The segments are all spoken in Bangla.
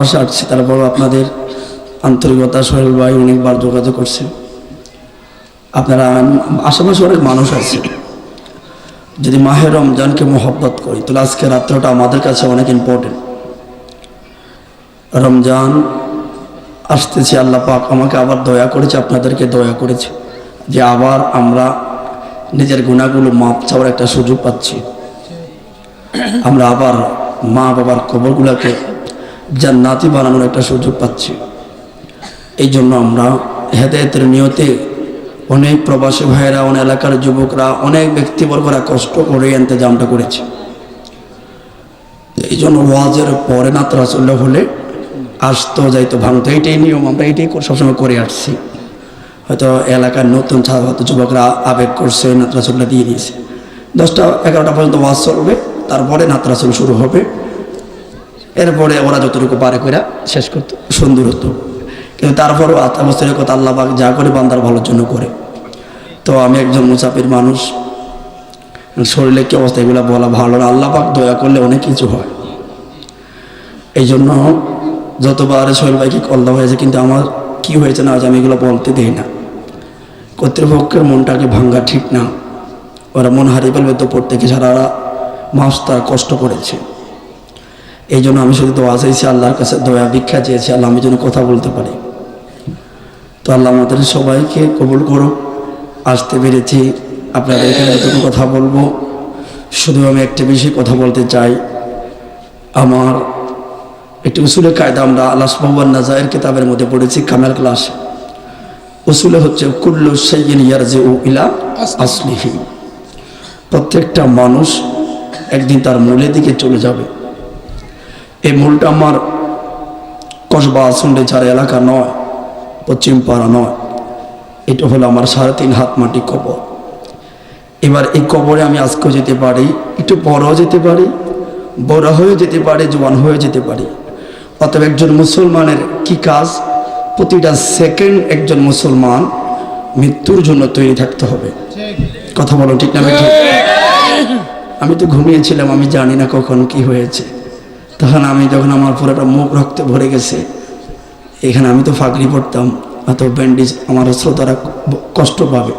আসছি, তারপর আপনাদের আন্তরিকতা সোহেল ভাই অনেকবার যোগাযোগ করছে। আপনারা আশেপাশে অনেক মানুষ আছে, যদি মাহে রমজানকে মোহব্বত করি তাহলে আজকে রাত্রটা আমাদের কাছে অনেক ইম্পর্টেন্ট। রমজান আসতেছে, আল্লাহ পাক আমাকে আবার দয়া করেছে, আপনাদেরকে দয়া করেছে যে আবার আমরা নিজের গুনাহগুলো মাপ চাওয়ার একটা সুযোগ পাচ্ছি। আমরা আবার মা বাবার কবরগুলোকে জান্নাতি বানানোর একটা সুযোগ পাচ্ছি। এই জন্য আমরা হেদায়েতের নিয়তে অনেক প্রবাসী ভাইয়েরা, অনেক এলাকার যুবকরা, অনেক ব্যক্তিবর্গরা কষ্ট করে ইন্তজামটা করেছে। এই জন্য ওয়াজের পরে নাতরাসুল্লাহ হলে আসতো যাইতো ভাঙতো, এইটাই নিয়ম, আমরা এইটাই সবসময় করে আসছি। হয়তো এলাকার নতুন ছাত্র যুবকরা আবেগ করছে, নাতরাসুল্লাহ দিয়ে দিয়েছে। 10টা-11টা পর্যন্ত ওয়াজ চলবে, তারপরে নাতরাসুল শুরু হবে। এরপরে ওরা যতটুকু পারে করে শেষ করতো, সুন্দর হতো। কিন্তু তারপরও বছরের কথা আল্লাহ পাক যা করে বান্দার ভালোর জন্য করে। তো আমি একজন মুসাফির মানুষ, শরীরে কি অবস্থা এগুলো বলা ভালো না, আল্লাহ পাক দয়া করলে অনেক কিছু হয়। এই জন্য যতবার সোহেল ভাইকে কল্লা হয়েছে, কিন্তু আমার কি হয়েছে না, আমি এগুলো বলতে দিই না। কর্তৃপক্ষের মনটাকে ভাঙ্গা ঠিক না, ওরা মন হারিয়ে ফেলবে তো প্রত্যেকে সারা মাস তারা কষ্ট করেছে। এই জন্য আমি শুধু দোয়া চাইছি, আল্লাহর কাছে দয়া ভিক্ষা চেয়েছি, আল্লাহ আমি যেন কথা বলতে পারি। তো আল্লাহ আমাদের সবাইকে কবুল করো। আসতে পেরেছি, আপনাদের এখানে যতটুকু কথা বলবো, শুধু আমি একটা বিষয়ে কথা বলতে চাই। আমার একটি উসুলের কায়দা আমরা আল-আসবাব নাজায়ের কিতাবের মধ্যে পড়েছি, কামাল ক্লাসে। উসুলে হচ্ছে কুল্লু শাইইন ইয়ারজিউ ইলা আসলিহি, প্রত্যেকটা মানুষ একদিন তার মূলের দিকে চলে যাবে। এই মূলটা আমার কসবা আসন্ডে চার এলাকা নয়, পশ্চিম পাড়া নয়, এটা হলো আমার 3.5 হাত মাটি কবর। এবার এই কবরে আমি আজকেও যেতে পারি, একটু বড়ও যেতে পারি, বড় হয়ে যেতে পারি, জোয়ান হয়ে যেতে পারি। অতএব একজন মুসলমানের কি কাজ, প্রতিটা সেকেন্ড একজন মুসলমান মৃত্যুর জন্য তৈরি থাকতে হবে। কথা বলো ঠিক না? আমি তো ঘুমিয়েছিলাম, আমি জানি না কখন কি হয়েছে। তখন আমি যখন আমার পুরোটা মুখ রক্তে ভরে গেছে, এখানে আমি তো ফাঁকরি পড়তাম, অত ব্যান্ডেজ আমার শ্রোতারা কষ্ট পাবে,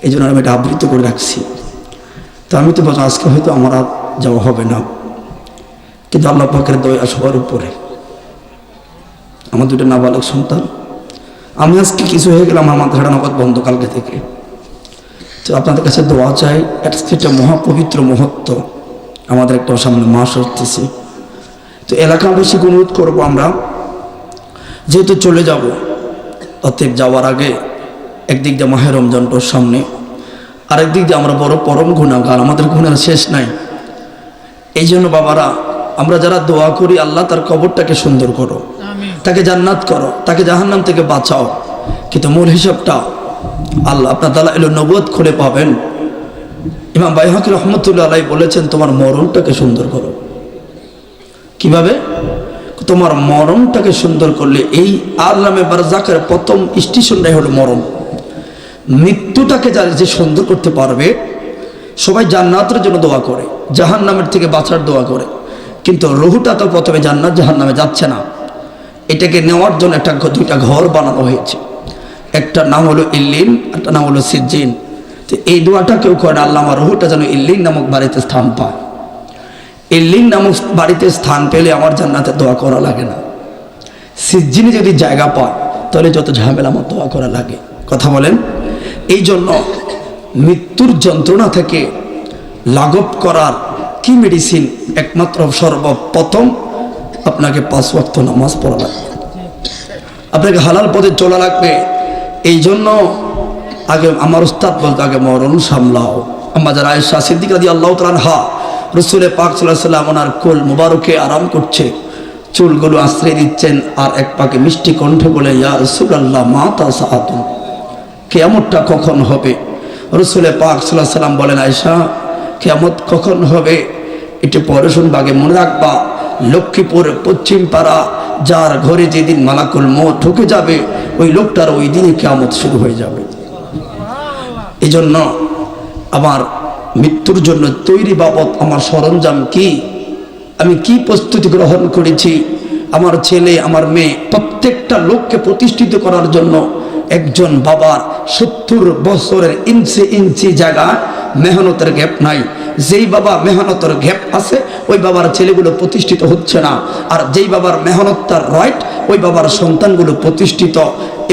এই জন্য আমি এটা আবৃত করে রাখছি। তো আমি তো আজকে হয়তো আমার আর যাওয়া হবে না, কিন্তু আল্লাহ পাকের দয়া সবার উপরে। আমার 2টা নাবালক সন্তান, আমি আজকে কিছু হয়ে গেলাম, আমার মাথাটা নগদ বন্ধ কালকে থেকে। তো আপনাদের কাছে দোয়া চাই, একটা মহাপবিত্র মুহূর্ত, আমাদের একটা সামনে মাস আসতেছে। তো এলাকাবাসী অনুরোধ করবো, আমরা যেহেতু চলে যাব, অতএব যাওয়ার আগে একদিক দিয়ে মাহে রমজানটার সামনে, আরেক দিক দিয়ে আমরা বড় পরম গুনাহগার, আমাদের গুনার শেষ নাই। এই জন্য বাবারা, আমরা যারা দোয়া করি, আল্লাহ তার কবরটাকে সুন্দর করো, তাকে জান্নাত করো, তাকে জাহান্নাম থেকে বাঁচাও। কিন্তু মূল হিসাবটা আল্লাহ আপনার দালাইল নবুয়ত খুলে পাবেন। ইমাম বাইহাকি রহমতুল্লাহ আলাইহি বলেছেন, তোমার মরণটাকে সুন্দর করো। কিভাবে? তোমার মরণটাকে সুন্দর করলে, এই আল্লামে বারজাকের প্রথম স্টেশনটাই হলো মরণ। মৃত্যুটাকে যে সুন্দর করতে পারবে, সবাই জান্নাতের জন্য দোয়া করে, জাহান্নামের থেকে বাঁচার দোয়া করে, কিন্তু রুহটা তো প্রথমে জান্নাত জাহান্নামে যাচ্ছে না। এটাকে নেওয়ার জন্য 2টা ঘর বানানো হয়েছে, একটা নাম হলো ইল্লিন, একটা নাম হলো সিজ্জিন। তো এই দোয়াটা কেউ করে, আল্লাহ আমার রুহটা যেন ইল্লিন নামক বাড়িতে স্থান পায়। ইল্লিন নামক বাড়িতে স্থান পেলে আমার জান্নাতে দোয়া করা লাগে না। সিজ্জিনে যদি জায়গা পায়, তাহলে যত ঝামেলা আমার দোয়া করা লাগে। কথা বলেন? এই জন্য মৃত্যুর যন্ত্রণা থেকে লাঘব করার কি মেডিসিন? একমাত্র সর্বপ্রথম আপনাকে 5 ওয়াক্ত নামাজ পড়া লাগবে, আপনাকে হালাল পথে চলা লাগবে। এই জন্য আগে আমার উস্তাদ বলতো, আগে মরণ সামলাও। আমাদের আয়েশা সিদ্দিকা রাদিয়াল্লাহু তাআলা আনহা, রাসূল পাক সাল্লাল্লাহু আলাইহি ওয়াসাল্লাম ওনার কোল মুবারকে আরাম করছে, চুলগুলো আশ্রয় দিচ্ছেন, আর এক পাকে মিষ্টি কণ্ঠে বলে, ইয়া রাসূলুল্লাহ মা তাসাআতুন, কিয়ামতটা কখন হবে? রাসূল পাক সাল্লাল্লাহু আলাইহি ওয়াসাল্লাম বলেন, আয়েশা কিয়ামত কখন হবে এটা পরে শুনবা, আগে মনে রাখবা, লক্ষ্মীপুর পশ্চিম পাড়া যার ঘরে যেদিন মালাকুল মউত ঢুকে যাবে, ওই লোকটার ওই দিনই কিয়ামত শুরু হয়ে যাবে। এই জন্য আমার মৃত্যুর জন্য তৈরি বাবদ আমার সরঞ্জাম কি, আমি কি প্রস্তুতি গ্রহণ করেছি, আমার ছেলে আমার মেয়ে প্রত্যেকটা লোককে প্রতিষ্ঠিত করার জন্য একজন বাবার 70 বছরের ইঞ্চি ইঞ্চি জায়গা মেহনতের গ্যাপ নাই। যেই বাবা মেহনতের গ্যাপ আছে ওই বাবার ছেলেগুলো প্রতিষ্ঠিত হচ্ছে না, আর যেই বাবার মেহনত তার রাইট ওই বাবার সন্তানগুলো প্রতিষ্ঠিত।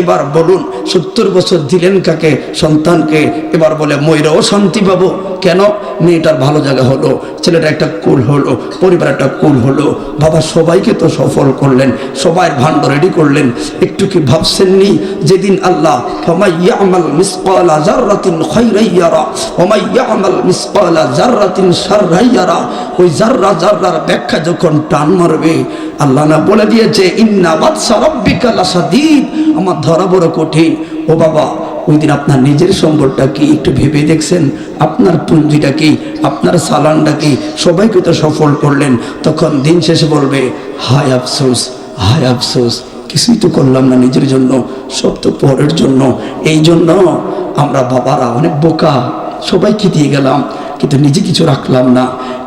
এবার বলুন 70 বছর দিলেন কাকে? সন্তানকে। এবার বলে ময়ূরও শান্তি পাবো কেন? মেয়েটার ভালো জায়গা হলো, ছেলেটা একটা কুল হলো, পরিবার একটা কুল হলো। বাবা সবাইকে তো সফল করলেন, সবাই ভান্ড রেডি করলেন। একটু কি ভাবছেননি যেদিন আল্লাহ ফামাই ইয়ামাল মিসকালা যাররাতিন খায়রান ইয়ারা ওয়া মাই ইয়ামাল মিসকালা যাররাতিন শাররান ইয়ারা, ওই যাররা যাররার ব্যাখ্যা যখন টান মারবে আল্লাহ না বলে দিয়েছে ইন্না বাতসা রাব্বিকা লাশাদীদ, আমার ধরা বড় কঠিন। ও বাবা ওই দিন আপনার নিজের সম্পদটা কি একটু ভেবে দেখছেন? আপনার পুঁজিটা কি? আপনার সালানটা কি? সবাইকে তো সফল করলেন। তখন দিন শেষে বলবে হায় আফসোস, হায় আফসোস, কিছুই তো করলাম না নিজের জন্য, সব তো পরের জন্য। এই জন্য আমরা বাবারা অনেক বোকা, সবাইকে দিয়ে গেলাম কিন্তু নিজে কিছু রাখলাম না।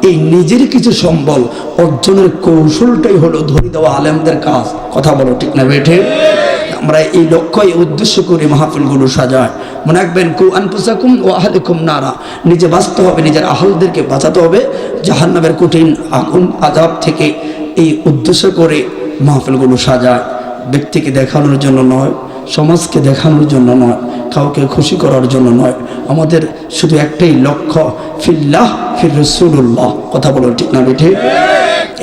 এই নিজের কিছু সম্বল অর্জনের কৌশলটাই হলো ধরে দেওয়া আলেমদের কাজ। কথা বলো ঠিক না বেঠে? আমরা এই লক্ষ্য এই উদ্দেশ্য করে মাহফিলগুলো সাজায়। মনে রাখবেন কু আনফুসাকুম ওয়া আহলিকুম নারা, নিজে বাঁচতে হবে, নিজের আহলদেরকে বাঁচাতে হবে জাহান্নামের কঠিন আগুন আযাব থেকে। এই উদ্দেশ্য করে মাহফিলগুলো সাজায়, ব্যক্তিকে দেখানোর জন্য নয়, সমাজকে দেখানোর জন্য নয়, কাউকে খুশি করার জন্য নয়। আমাদের শুধু একটাই লক্ষ্য ফিল্লাহ ফির রাসূলুল্লাহ। কথা বলো ঠিক না বেঠে?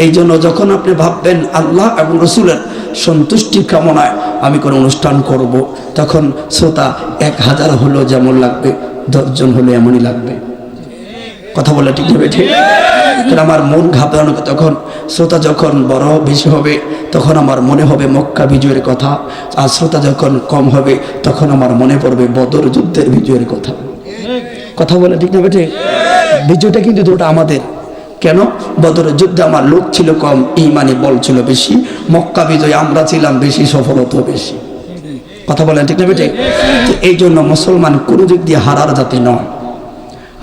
এই জন্য যখন আপনি ভাববেন আল্লাহ এবং রসুলের সন্তুষ্টি কামনায় আমি কোনো অনুষ্ঠান করব, তখন শ্রোতা 1000 হলো যেমন লাগবে, 10 জন হলে এমনই লাগবে। কথা বলে ঠিক হবে ঠিক? আমার মন ঘাবড়ানো, তখন শ্রোতা যখন বড় বেশি হবে তখন আমার মনে হবে মক্কা বিজয়ের কথা, আর শ্রোতা যখন কম হবে তখন আমার মনে পড়বে বদর যুদ্ধের বিজয়ের কথা। কথা বলে ঠিক না বেঠে? বিজয়টা কিন্তু দুটো আমাদের। কেন? বদরের যুদ্ধে আমার লোক ছিল কম, ঈমানি বল ছিল বেশি। মক্কা বিজয় আমরা ছিলাম বেশি, সফলতা বেশি। কথা বলেন ঠিক না বেটে? এই জন্য মুসলমান কোনো দিক দিয়ে হারার জাতি নয়,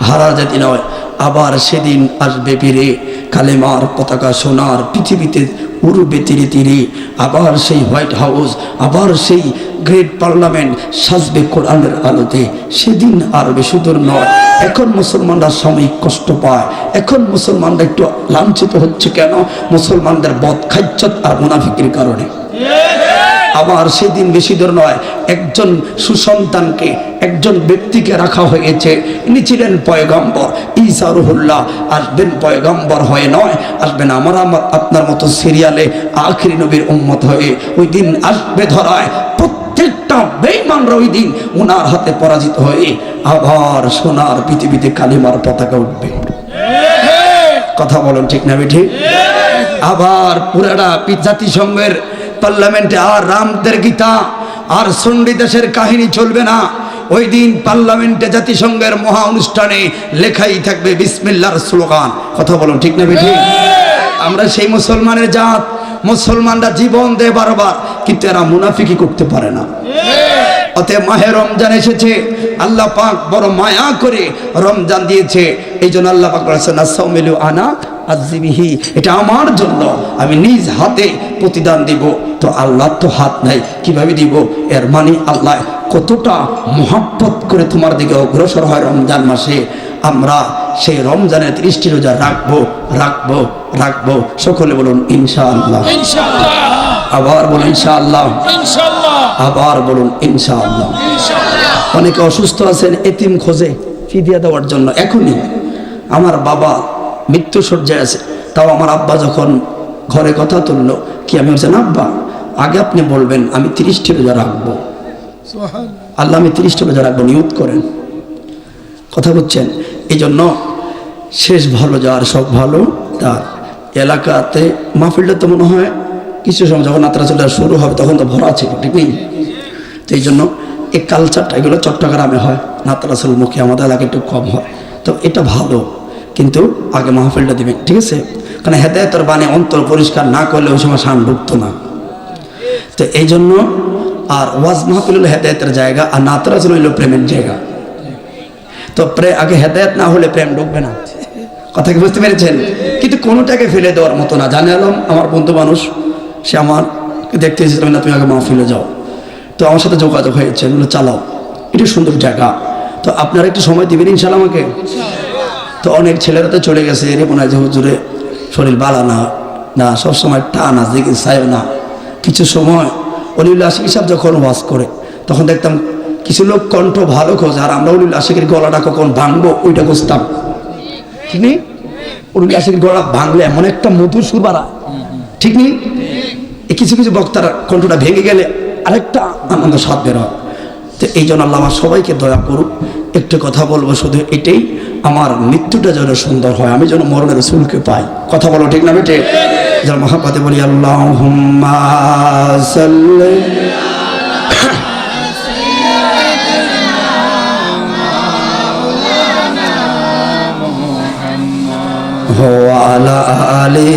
হারার জাতি নয়। আবার সেদিন আসবে ফিরে কালেমার পতাকা সোনার পৃথিবীতে উড়বে তীরে তীরে। আবার সেই হোয়াইট হাউস, আবার সেই গ্রেট পার্লামেন্ট সাজবে কোরআনের আলোতে। সেদিন আর বেশি দূর নয়। এখন মুসলমানরা সাময়িক কষ্ট পায়, এখন মুসলমানরা একটু লাঞ্ছিত হচ্ছে। কেন? মুসলমানদের বদখাইচ্ছত আর মুনাফিকের কারণে। আবার সেদিন বেশি দূর নয়, একজন সুসন্তানকে, একজন ব্যক্তিকে রাখা হয়েছে। ইনি ছিলেন পয়গম্বর ঈসা রুহুল্লাহ। আসবেন পয়গম্বর হয়ে নয়, আসবেন আমার আপনার মতো সিরিয়ালে আখিরি নবীর উম্মত হয়ে। ওই দিন আসবে ধরায় প্রত্যেকটা বেঈমানরা ওই দিন ওনার হাতে পরাজিত হয়ে আবার সোনার পৃথিবীতে কালিমার পতাকা উঠবে। কথা বলেন ঠিক না বেঠি? আবার পুরাটা জাতিসংঘের পার্লামেন্টে আর রামদের গীতা আর চণ্ডী দেশের কাহিনী চলবে না। ওই দিন পার্লামেন্টে জাতিসংঘের মহা অনুষ্ঠানে লেখাই থাকবে বিসমিল্লাহর স্লোগান। কথা বলুন ঠিক না বেঠি? আমরা সেই মুসলমানের জাত, মুসলমানরা জীবন দেয় বারবার, কিন্তু এরা মুনাফিকি করতে পারে না। অতএব মাহে রমজান এসেছে, আল্লাহ পাক বড় মায়া করে রমজান দিয়েছে। এই জন্য আল্লাহ পাক বলেছেন আসাউমিলু আনা আজিবিহি, এটা আমার জন্য, আমি নিজ হাতে প্রতিদান দিব। তো আল্লাহ তো হাত নাই, কিভাবে দিব? এর মানে আল্লাহ কতটা মহব্বত করে তোমার দিকে অগ্রসর হয় রমজান মাসে। আমরা সেই রমজানের 30টি রোজা রাখবো রাখবো রাখবো। সকলে বলুন ইনশাআল্লাহ। আবার বলুন ইনশাআল্লাহ। আবার বলুন ইনশাআল্লাহ। অনেকে অসুস্থ আছেন, এতিম খোঁজে ফিদিয়া দেওয়ার জন্য। এখনই আমার বাবা মৃত্যু শয্যায় আছে, তাও আমার আব্বা যখন ঘরে কথা তুললো, কি আমি বলছেন আব্বা আগে আপনি বলবেন আমি 30টি রোজা রাখবো। আল্লাহ আমি 30টি রোজা রাখবো, নিয়ত করেন। কথা বলছেন? এই জন্য শেষ ভালো যার সব ভালো তার। এলাকাতে মাহফিলটা তো মনে হয় কিছু সময় যখন নাতরা চলে শুরু হবে তখন তো ভরা ছিল, ঠিক নেই? তো এই জন্য এই কালচারটা এগুলো চট্টগ্রামে হয়, নাতরা চল মুখে আমাদের এলাকায় একটু কম হয়। তো এটা ভালো, কিন্তু আগে মাহফিলটা দিবেন, ঠিক আছে? কারণ হেদায়েতের বাণী অন্তর পরিষ্কার না করলে ওই সময় শান ঢুকতো না। তো এই জন্য আর ওয়াজ মাহফিল হলো হেদায়েতের জায়গা, আর নাতরা চল হইল প্রেমের জায়গা। তো আগে হেদায়েত না হলে প্রেম ঢুকবে না। কথা কি বুঝতে পেরেছেন? কিন্তু কোনোটাকে ফেলে দেওয়ার মতো না। জানে আলম আমার বন্ধু মানুষ, সে আমার দেখতে এসেছিলাম না, তুমি আগে মাহফিলে যাও। তো আমার সাথে যোগাযোগ হয়েছে, বলে চালাও, এটা সুন্দর জায়গা, তো আপনারা একটু সময় দিবেন ইনশাল্লাহ আমাকে। তো অনেক ছেলেরা তো চলে গেছে, এর মনে হয় যে হুজুরে শরীর বালা না, না সবসময় টান আছে, দিকে চাইও না। কিছু সময় অলিউল আশিক সাহেব যখন ওয়াজ করে তখন দেখতাম কিছু লোক কণ্ঠ ভালো খোঁজে, আর আমরা অলিউল আশিকের গলাটা কখন ভাঙবো ওইটা খুঁজতাম, ঠিক নেই? অলিউল আশিকের গলা ভাঙলে এমন একটা মধুর সুর বাড়ায়, ঠিক নেই? কিছু কিছু বক্তার কণ্ঠটা ভেঙে গেলে আরেকটা আনন্দ স্বাদ বের হয়। তো এই জন্য আল্লাহ আমার সবাইকে দয়া করুক। একটু কথা বলবো শুধু এটাই, আমার মৃত্যুটা যেন সুন্দর হয়, আমি যেন মরণের রাসূলকে পাই। কথা বলো ঠিক না বেটে? যেন মহাব্বতে বলি আল্লাহুম্মা সাল্লি ওয়া আলা আলি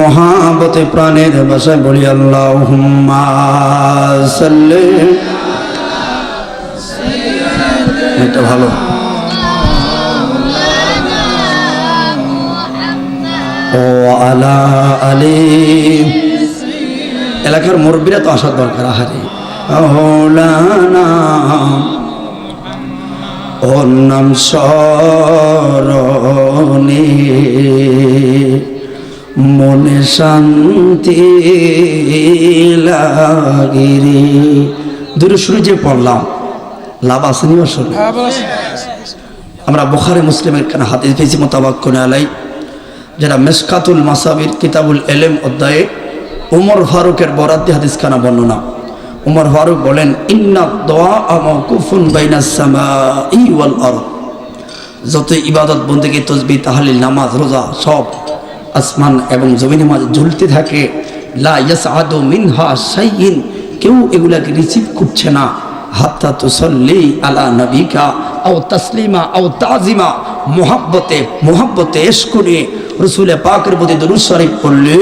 মহাব্বতে প্রাণের ভাষায় বলি আল্লাহুম্মা সাল্লি, এটা ভালো। ও আলা আলি, এলাকার মুরব্বীরা তো আসার দরকার। আহারে মাওলানা ওর নাম স্মরণে মনে শান্তি লাগিরে। দূরে শুরু যে পড়লাম লাভ আসেনি আসলে। আমরা বুখারী মুসলিমের কেন হাদিস পেয়েছি মুতাবাক্কুন আলাই, যারা মিশকাতুল মাসাবির কিতাবুল ইলম অধ্যায়ে উমর ফারুকের বরাদ্দি হাদিস খানা বর্ণনা। উমর ফারুক বলেন, ইন্না দুআ মাওকুফুন বাইনাস সামাই ওয়াল আরদ, যত ইবাদত বন্দেগী তাসবিহ তাহলিল নামাজ রোজা সব আসমান এবং জমিনের মাঝে ঝুলতে থাকে। লা ইয়াসআদু মিনহা শাইইন, কেউ এগুলাকে রিসিভ করছে না। হাত্তা তুসাল্লি আলা নবিকা আও তাসলিমা আও তাজিমা, মোহাব্বতে ইশক নিয়ে রাসূলে পাকের প্রতি দুরূদ শরীফ পড়লে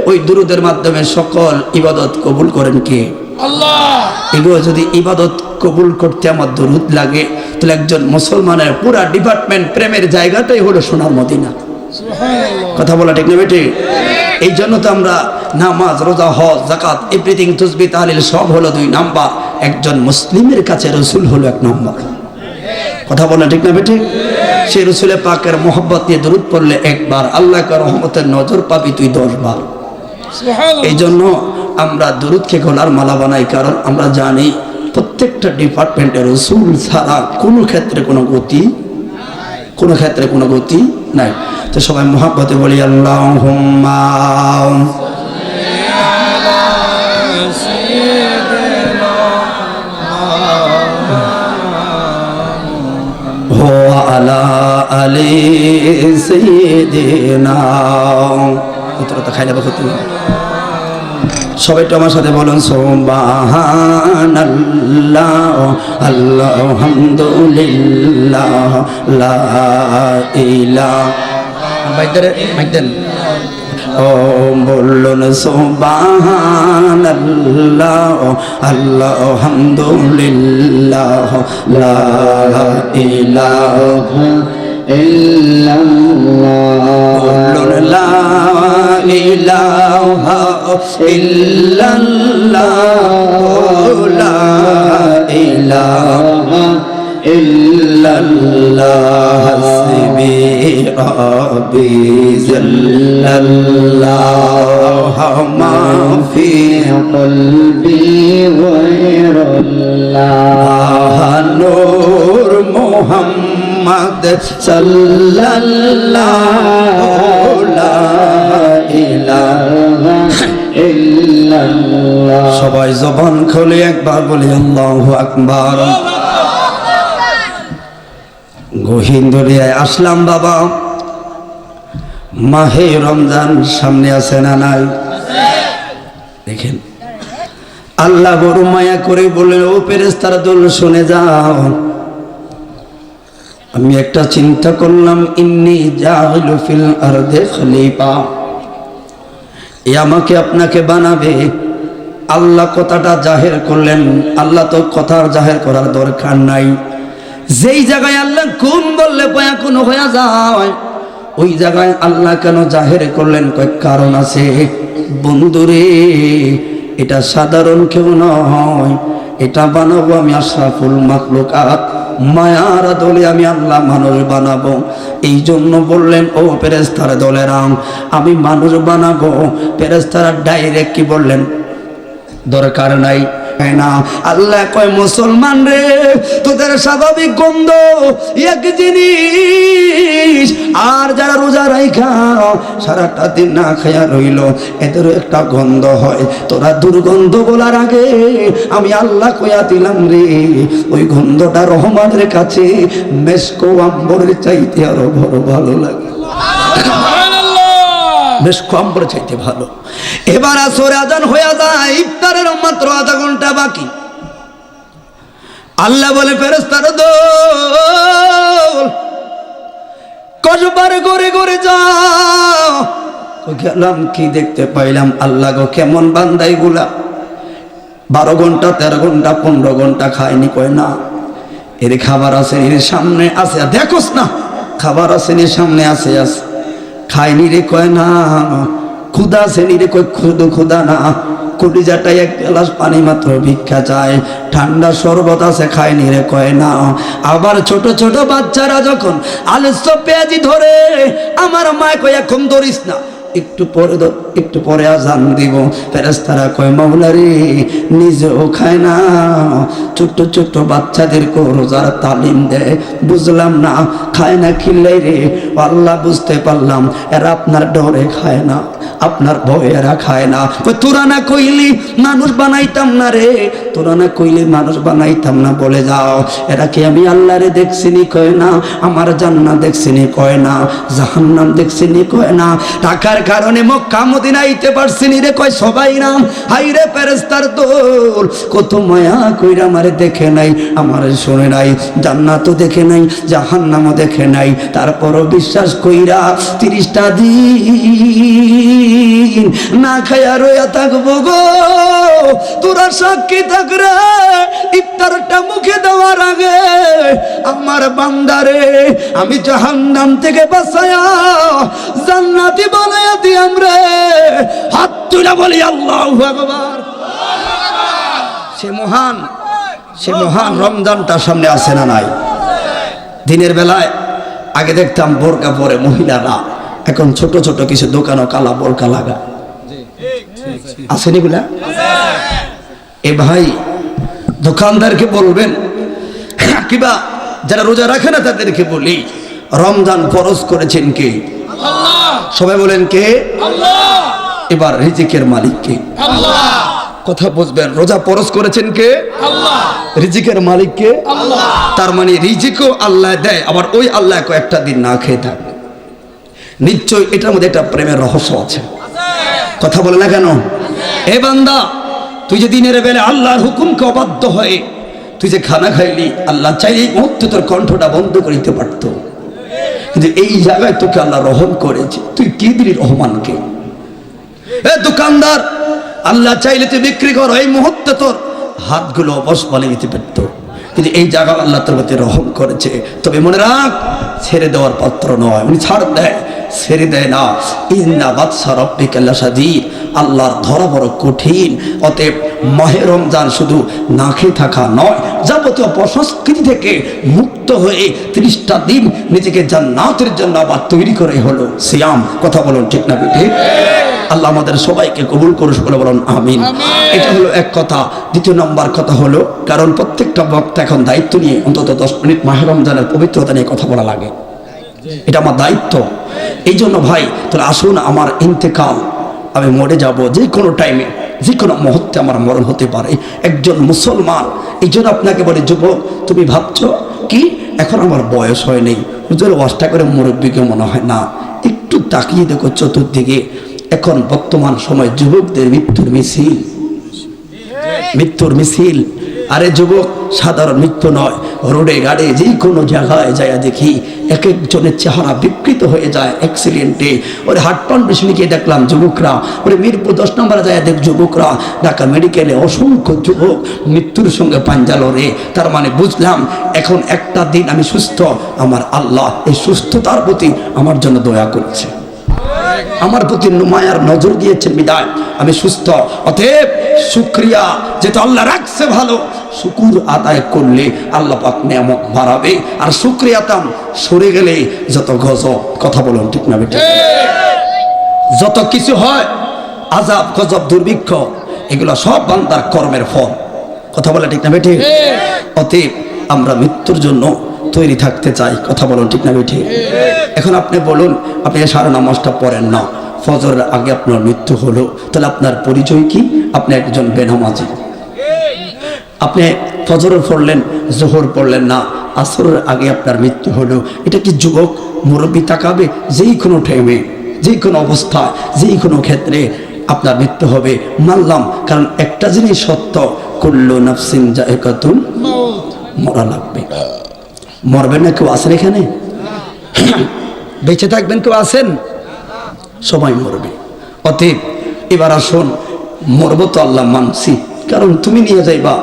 ওই দুরূদের মাধ্যমে সকল ইবাদত কবুল করেন কে? আল্লাহ। এগুলো যদি ইবাদত কবুল করতে আমার দুরূদ লাগে, তাহলে একজন মুসলমানের পুরা ডিপার্টমেন্ট প্রেমের জায়গাটাই হলো সোনার মদিনা। কথা বলা ঠিক না বেটি? এই জন্য তো আমরা নামাজ রোজা হজ যাকাত এভরিথিং তাসবিহ তাহলিল সব হলো 2 নাম্বার, একজন মুসলিমের কাছে রাসূল হলো 1 নাম্বার। কথা বলা ঠিক না বেটি? সেই রাসূলে পাকের মোহাব্বত নিয়ে দরুদ পড়লে একবার, আল্লাহর রহমতের নজর পাবি তুই 10 বার। এই জন্য আমরা দরুদকে গলার মালা বানাই, কারণ আমরা জানি প্রত্যেকটা ডিপার্টমেন্টে রাসূল ছাড়া কোনো ক্ষেত্রে কোনো গতি নাই। তো সবাই মোহাব্বতে বলি আল্লাহুম্মা ওয়া আলা আলি সাইয়্যিদিনা। কতটা খাইলে বলতে সবাই তো আমার সাথে বলুন সুবহানাল্লাহ আলহামদুলিল্লাহ লা ইলাহা। মাইদেন ও বলুন সুবহানাল্লাহ আলহামদুলিল্লাহ লা ইলাহা ইল্লাল্লাহ। বলুন লা ইলাহা ইল্লাল্লাহ লা ইলাহা ইল্লাল্লাহ হাসবি রাব্বি জাল্লাল্লাহু মা ফি কলবি গায়রুল্লাহ নূর মুহাম্মদ সাল্লাল্লাহু লা ইলাহা ইল্লাল্লাহ। সবাই জবান খুলে একবার বলি আল্লাহু আকবার। গহিন্দরিয়ায় আসলাম বাবা, মাহে রমজান সামনে আছে না নাই? দেখেন আল্লাহ বড় মায়া করে বললেন, ও ফেরেশতারা দল শুনে যাও, আমি একটা চিন্তা করলাম, ইন্নী জাইলু ফিল আরদি খলিফা, এ আমাকে আপনাকে বানাবে। আল্লাহ কথাটা জাহের করলেন, আল্লাহ তো কথার জাহের করার দরকার নাই। যেই জায়গায় আল্লাহ কোন বললে পয়া কোন হয়ে যায়, ওই জায়গায় আল্লাহ কেন জাহের করলেন? কয়েক কারণ আছে বন্ধুরে। এটা সাধারণ কেউ নয়, এটা বানাবো আমি আশরাফুল মাখলুকাত, মায়ার দলে আমি আল্লাহ মানুষ বানাবো। এই জন্য বললেন ও ফেরেশতার দলেরা আমি মানুষ বানাবো। ফেরেশতারা ডাইরেক্ট কি বললেন? দরকার নাই না। আল্লাহ কয় মুসলমান রে, তোদের স্বাভাবিক গন্ধ এক জিনিস, আর যারা রোজা রাইখা সারাটা দিন না খায়া রইল এদেরও একটা গন্ধ হয়। তোরা দুর্গন্ধ বলার আগে আমি আল্লাহ কয়া দিলাম রে, ওই গন্ধটা রহমানের কাছে মেসকো আম্বরের চাইতে আরো বড় ভালো লাগে, বেশ কম করে চাইতে ভালো। এবার আসরে আজান হয়ে যায়, ইফতারের মাত্র আধা ঘন্টা বাকি। আল্লাহ বলে ফেরেশতারা দল কসবার ঘরে ঘরে যাও। গেলাম, কি দেখতে পাইলাম? আল্লাহ গো কেমন বান্দা এগুলা, 12 ঘন্টা 13 ঘন্টা 15 ঘন্টা খায়নি। কয় না, এর খাবার আছে এর সামনে আছে, দেখোস না খাবার আছে এর সামনে আছে আছে খায়নি রে। কয় না, ক্ষুদা শ্রেণী রে। কয় ক্ষুদা না, কলিজাটাই এক গ্লাস পানি মাত্র ভিক্ষা চায়, ঠান্ডা শরবত আছে খায়নি রে। কয় না। আবার ছোট ছোট বাচ্চারা যখন আলস্য পেঁয়াজি ধরে, আমার মা কয় এখন ধরিস না, একটু পরে আজান দিব। ফেরেশতারা কয় মাওলা রে, নিজেও খায় না, ছোট্ট ছোট্ট বাচ্চাদেরকে রোজার তালিম দেয়। বুঝলাম না খায় না খিল্লাই রে। আল্লাহ বুঝতে পারলাম এরা আপনার ডরে খায় না, আপনার ভয়ে এরা খায় না। তোরা না কইলি মানুষ বানাইতাম না রে, তোরা না কইলি মানুষ বানাইতাম না, বলে যাও এরা কি আমি আল্লাহ রে দেখছিনি? কয় না। আমার জান্নাত দেখছিনি? কয় না। জাহান্নাম দেখছিনি? কয় না। টাকার কারণে মক্কা মদিনা আইতে পারছিনি রে? কয় সবাই না। হাই রে ফেরেশতার দল, কত মায়া কইরা আমারে দেখে নাই, আমারে শুনে নাই, জান্নাতও দেখে নাই, জাহান্নামও দেখে নাই, তারপরও বিশ্বাস কইরা 30টা দিন না খায়া রইয়া থাকবো গো। তোরা সাক্ষী থাক রে, ইফতারটা মুখে দেওয়ার আগে আমার বান্দারে আমি জাহান্নাম থেকে বাঁচায়া জান্নাতি বানায়া দিয়াম রে। হাত তুলে বলি আল্লাহু আকবার। সে মহান রমজানটা সামনে আসে না নাই? দিনের বেলায় আগে দেখতাম বোরকা পরে মহিলারা, এখন ছোট ছোট কিছু দোকানও কালা বোরকা লাগা আসেনি বলে। এ ভাই দোকানদারকে বলবেন, কিবা যারা রোজা রাখে না তাদেরকে বলি, রমজান ফরজ করেছেন কে? আল্লাহ। সবাই বলেন কে? আল্লাহ। এবার রিজিকের মালিক কে? আল্লাহ। কথা বুঝবেন, রোজা ফরজ করেছেন কে? আল্লাহ। রিজিকের মালিক কে? আল্লাহ। তার মানে রিজিকও আল্লাহ দেয়, আবার ওই আল্লাহ কয়েকটা দিন না খেয়ে থাকবে। নিশ্চয় এটার মধ্যে একটা প্রেমের রহস্য আছে। কথা বলে না কেন? এ বান্দা, তুই যে দিনের বেলা আল্লাহর হুকুমকে অবাধ্য হয়ে তুই যে খানা খাইলি, আল্লাহ চাইলে এই মুহূর্তে তোর কণ্ঠটা বন্ধ করিতে পারত, কিন্তু এই জায়গায় তোকে আল্লাহ রহম করেছে। তুই কি দিলি রহমানকে? এ দোকানদার, আল্লাহ চাইলে তুই বিক্রি কর, এই মুহূর্তে তোর হাতগুলো অবশ বানিয়ে দিতে পারত, কিন্তু এই জায়গা আল্লাহ তোর প্রতি রহম করেছে। তবে মনে রাখ, ছেড়ে দেওয়ার পাত্র নয়, উনি ছাড় দেয়, ছেড়ে দেয় না। ইন্না বাদশা রাব্বিকা লাশাদীদ, আল্লাহর ধরা বড় কঠিন। অতএব মাহে রমজান শুধু না খেয়ে থাকা নয়, যাবতীয় অপসংস্কৃতি থেকে মুক্ত হয়ে 30টা দিন নিজেকে জান্নাতের জন্য আবার তৈরি করে হলো সিয়াম। কথা বলুন ঠিক না ঠিক? আল্লাহ আমাদের সবাইকে কবুল করুন, সকলে বলুন আমিন। এটা হলো এক কথা। দ্বিতীয় নম্বর কথা হলো, কারণ প্রত্যেকটা বক্তা এখন দায়িত্ব নিয়ে অন্তত 10 মিনিট মাহে রমজানের পবিত্রতা নিয়ে কথা বলা লাগে, এটা আমার দায়িত্ব। এই জন্য ভাই তাহলে আসুন, আমার ইন্তেকাল, আমি মরে যাব যে কোনো টাইমে, যে কোনো মুহূর্তে আমার মরণ হতে পারে। একজন মুসলমান, এই জন্য আপনাকে বলে যুবক, তুমি ভাবছো কি এখন আমার বয়স হয়নি, হুজুর ওয়াজটা করে মুরব্বীকে মনে হয় না। একটু তাকিয়ে দেখো চতুর্দিকে, এখন বর্তমান সময় যুবকদের মৃত্যুর মিছিল, আরে যুবক, সাধারণ মৃত্যু নয়, রোডে গাড়ে যে কোনো জায়গায় যায় দেখি এক একজনের চেহারা বিকৃত হয়ে যায় অ্যাক্সিডেন্টে। ওরে হার্ট ফাউন্ডেশনে গিয়ে দেখলাম যুবকরা, ওরে মিরপুর 10 নম্বরে যায় দেখ যুবকরা, ঢাকা মেডিকেলে অসংখ্য যুবক মৃত্যুর সঙ্গে পাঞ্জা লড়ে। তার মানে বুঝলাম এখন একটা দিন আমি সুস্থ, আমার আল্লাহ এই সুস্থতার প্রতি আমার জন্য দয়া করেছে, আমার প্রতি মায়ার নজর দিয়েছেন বিদায় আমি সুস্থ। অতএব শুকরিয়া যেটা আল্লাহ রাখছে ভালো, শুকুর আদায় করলে আল্লাহ পাক নিয়ামত বাড়াবে। আর শুকরিয়াতাম সরে গেলে যত গজব, কথা বলুন ঠিক না বেটা, যত কিছু হয় আযাব গজব দুর্ভিক্ষ, এগুলো সব বান্দার কর্মের ফল, কথা বলে ঠিক না বেটি। অতএব আমরা মৃত্যুর জন্য তৈরি থাকতে চাই, কথা বলুন ঠিক না বেটি। এখন আপনি বলুন, আপনি সারা নামাজটা পড়েন না, ফজরের আগে আপনার মৃত্যু হলো, তাহলে আপনার পরিচয় কি? আপনি একজন বেনামাজি। আপনি ফজর পড়লেন, জোহর পড়লেন না, আসরের আগে আপনার মৃত্যু হলো, এটা কি যুবক মুরব্বী তাকাবে? যেই কোনো টাইমে, যেই কোনো অবস্থায়, যেই কোনো ক্ষেত্রে আপনার মৃত্যু হবে, মানলাম। কারণ একটা জিনিস সত্য, কুল্লু নাফসিন যায়কাতুল মাউত, মরা লাগবে। মরবেন না? কেউ আছেন এখানে? বেঁচে থাকবেন কেউ আছেন? সবাই মরবে। অতএব এবার আসুন, মরবো তো আল্লাহ মানছি, কারণ তুমি নিয়ে যাইবা,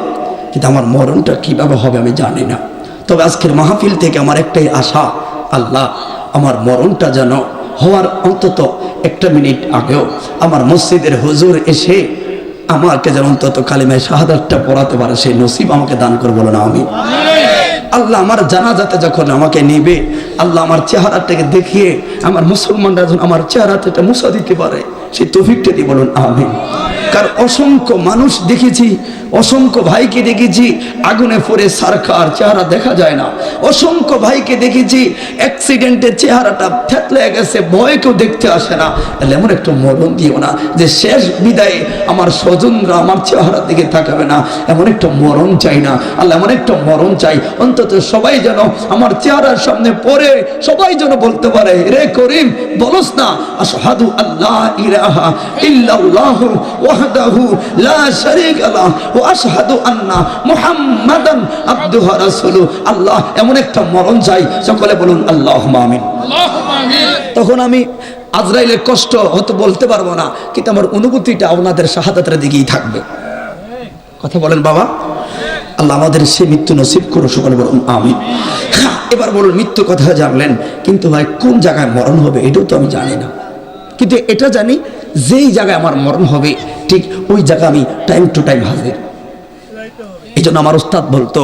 কিন্তু আমার মরণটা কিভাবে হবে আমি জানি না। তবে আজকের মাহফিল থেকে আমার একটাই আশা, আল্লাহ আমার মরণটা যেন হওয়ার অন্তত একটা মিনিট আগেও আমার মসজিদের হুজুর এসে আমাকে যেন অন্তত কালিমায়ে শাহাদাতটা পড়াতে পারে, সেই নসিব আমাকে দান করে, বলো না আমিন। আল্লাহ আমার জানাজাতে যখন আমাকে নেবে, আল্লাহ আমার চেহারাটাকে দেখিয়ে আমার মুসলমানরা যখন আমার চেহারাটা মুছা দিতে পারে, সেই তৌফিকটা দিয়ে বলুন আমিন। কারণ অসংখ্য মানুষ দেখেছি, অসংখ্য ভাইকে দেখেছি আগুনে পড়ে সারখার, চেহারা দেখা যায় না। অসংখ্য ভাইকে দেখেছি অ্যাক্সিডেন্টে চেহারাটা থেতলে গেছে, ভয় কেউ দেখতে আসে না। তাহলে এমন একটা মরণ দিও না যে শেষ বিদায়ে আমার স্বজনরা আমার চেহারার দিকে তাকাবে না, এমন একটা মরণ চাই না আল্লাহ, এমন একটা মরণ চাই অন্তত সবাই যেন আমার চেহারার সামনে পড়ে সবাই যেন বলতে পারে, রে করিম বলস না আশহাদু আল্লা ইলাহা ইল্লাল্লাহু ওয়াহদাহু লা শারীকা লাহু ওয়া আশহাদু আন্না মুহাম্মাদান আবদুহু ওয়া রাসূলুহু। আল্লাহ এমন একটা মরণ চাই, সকলে বলুন আল্লাহুম্মা আমিন। আল্লাহুম্মা আমিন। তখন আমি আজরাইলের কষ্ট হয়তো বলতে পারবো না, কিন্তু আমার অনুভূতিটা আপনাদের শাহাদাতের দিকেই থাকবে, কথা বলেন বাবা। আল্লাহ আমাদের সে মৃত্যু নসিব করো, সকলে বলুন আমিন। এবার বলুন, মৃত্যু কথা জানলেন, কিন্তু ভাই কোন জায়গায় মরণ হবে এটাও তো আমি জানি না, কিন্তু এটা জানি যেই জায়গায় আমার মরণ হবে ঠিক ওই জায়গায় আমি টাইম টু টাইম হাজির। এই জন্য আমার উস্তাদ বলতো,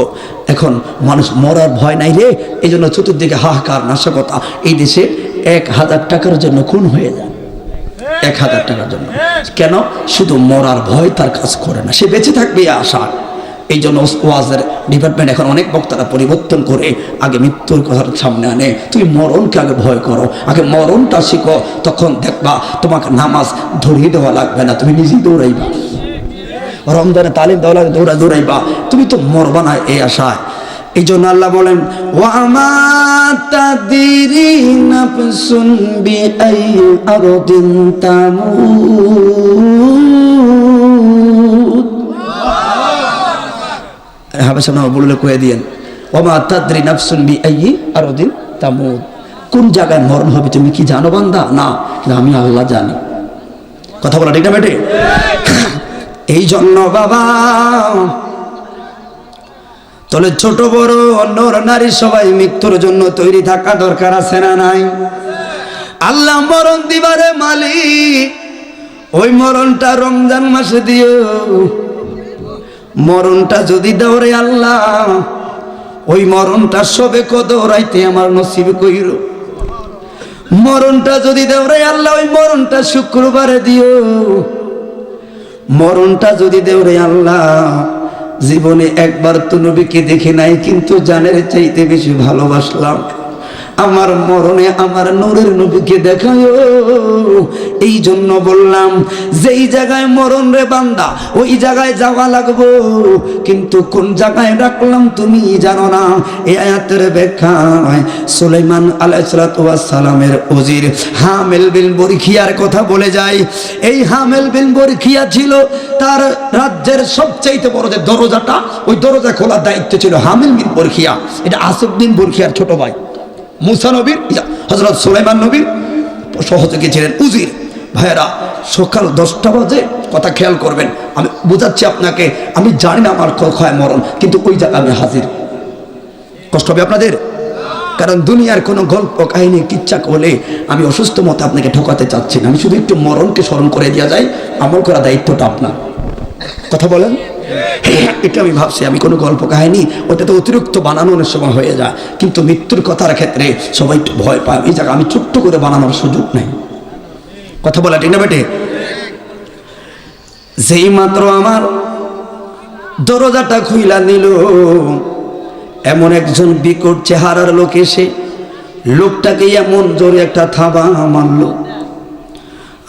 এখন মানুষ মরার ভয় নাই রে, এই জন্য চতুর্দিকে হাহাকার নাশকতা। এই দেশে 1000 টাকার জন্য খুন হয়ে যায়, 1000 টাকার জন্য। কেন? শুধু মরার ভয় তার কাজ করে না, সে বেঁচে থাকবে আশা। এই জন্য ওয়াজের ডিপার্টমেন্ট এখন অনেক বক্তারা পরিবর্তন করে আগে মৃত্যুর কথার সামনে আনে, তুমি মরণকে আগে ভয় করো, আগে মরণটা শিখো, তখন দেখবা তোমাকে নামাজ ধরিয়ে দেওয়া লাগবে না, তুমি নিজেই দৌড়াইবা। রমজানে তালিম দেওয়া লাগে, দৌড়াইবা, তুমি তো মরবা না এই আশায়। এই জন্য আল্লাহ বলেন, ওয়া মা তাদরি নাফসুন বিআই আরদিন তামুত। হাবেশা না বললে কয়ে দিয়েন, ওয়া মা তাদরি নাফসুন বিআই আরদিন তামুত। কোন জায়গায় মরণ হবে তুমি কি জানো বান্দা? না, আমি আল্লাহ জানি, কথা বলা ঠিক না বেটে? এই জন্য বাবা, তাহলে ছোট বড় নর নারী সবাই মৃত্যুর জন্য তৈরি থাকা দরকার আছে না নাই? আল্লাহ মরণ দিবারে মালিক, ওই মরণটা রমজান মাসে দিও। মরণটা যদি দৌড়ে আল্লাহ, ওই মরণটা সবে কদরাইতে আমার নসিব কইর। মরণটা যদি দৌড়ে আল্লাহ, ওই মরণটা শুক্রবারে দিও। মরণটা যদি দেওরে আল্লাহ, জীবনে একবার তো নবীকে দেখে নাই, কিন্তু জানের চাইতে বেশি ভালোবাসলাম, আমার মরণে আমার নূরের নবীকে দেখায়। এই জন্য বললাম যেই জায়গায় মরণ রে বান্দা ওই জায়গায় যাওয়া লাগবো, কিন্তু কোন জায়গায় রাখলাম তুমি জানো না। এই আয়াতের ব্যাখ্যায় সুলাইমান আলাইহিস সালামের উজির হামেল বিন বরখিয়ার কথা বলে যায়। এই হামেল বিন বরখিয়া ছিল তার রাজ্যের সবচেয়ে বড় যে দরজাটা, ওই দরজা খোলার দায়িত্ব ছিল হামেল বিন বরখিয়া। এটা আসফ বিন বরখিয়ার ছোট ভাই। মুসা নবীর, হযরত সুলাইমান নবীর সহযোগী ছিলেন উজির। ভাইয়েরা, সকাল 10টা বাজে, কথা খেয়াল করবেন, আমি বোঝাচ্ছি আপনাকে, আমি জানি না আমার কখন মরণ, কিন্তু ওই জায়গায় আমি হাজির। কষ্ট হবে আপনাদের, কারণ দুনিয়ার কোনো গল্প কাহিনী কিচ্ছা করলে আমি অসুস্থ মতো আপনাকে ঠকাতে চাচ্ছি না। আমি শুধু একটু মরণকে স্মরণ করে দেওয়া যায়, আমল করা দায়িত্বটা আপনার। কথা বলেন, এটা আমি ভাবছি আমি কোনো গল্প কাহিনী, ওটা তো অতিরিক্ত বানানোর সময় হয়ে যায়, কিন্তু মৃত্যুর কথার ক্ষেত্রে সবাই একটু ভয় পায়। এই জায়গা আমি ছোট্ট করে বানানোর সুযোগ নেই। কথা বলা ঠিক না বেটে? যেই মাত্র আমার দরজাটা খুইলা নিল, এমন একজন বিকট চেহারার লোক এসে লোকটাকে এমন জোরে একটা থাবা মারল।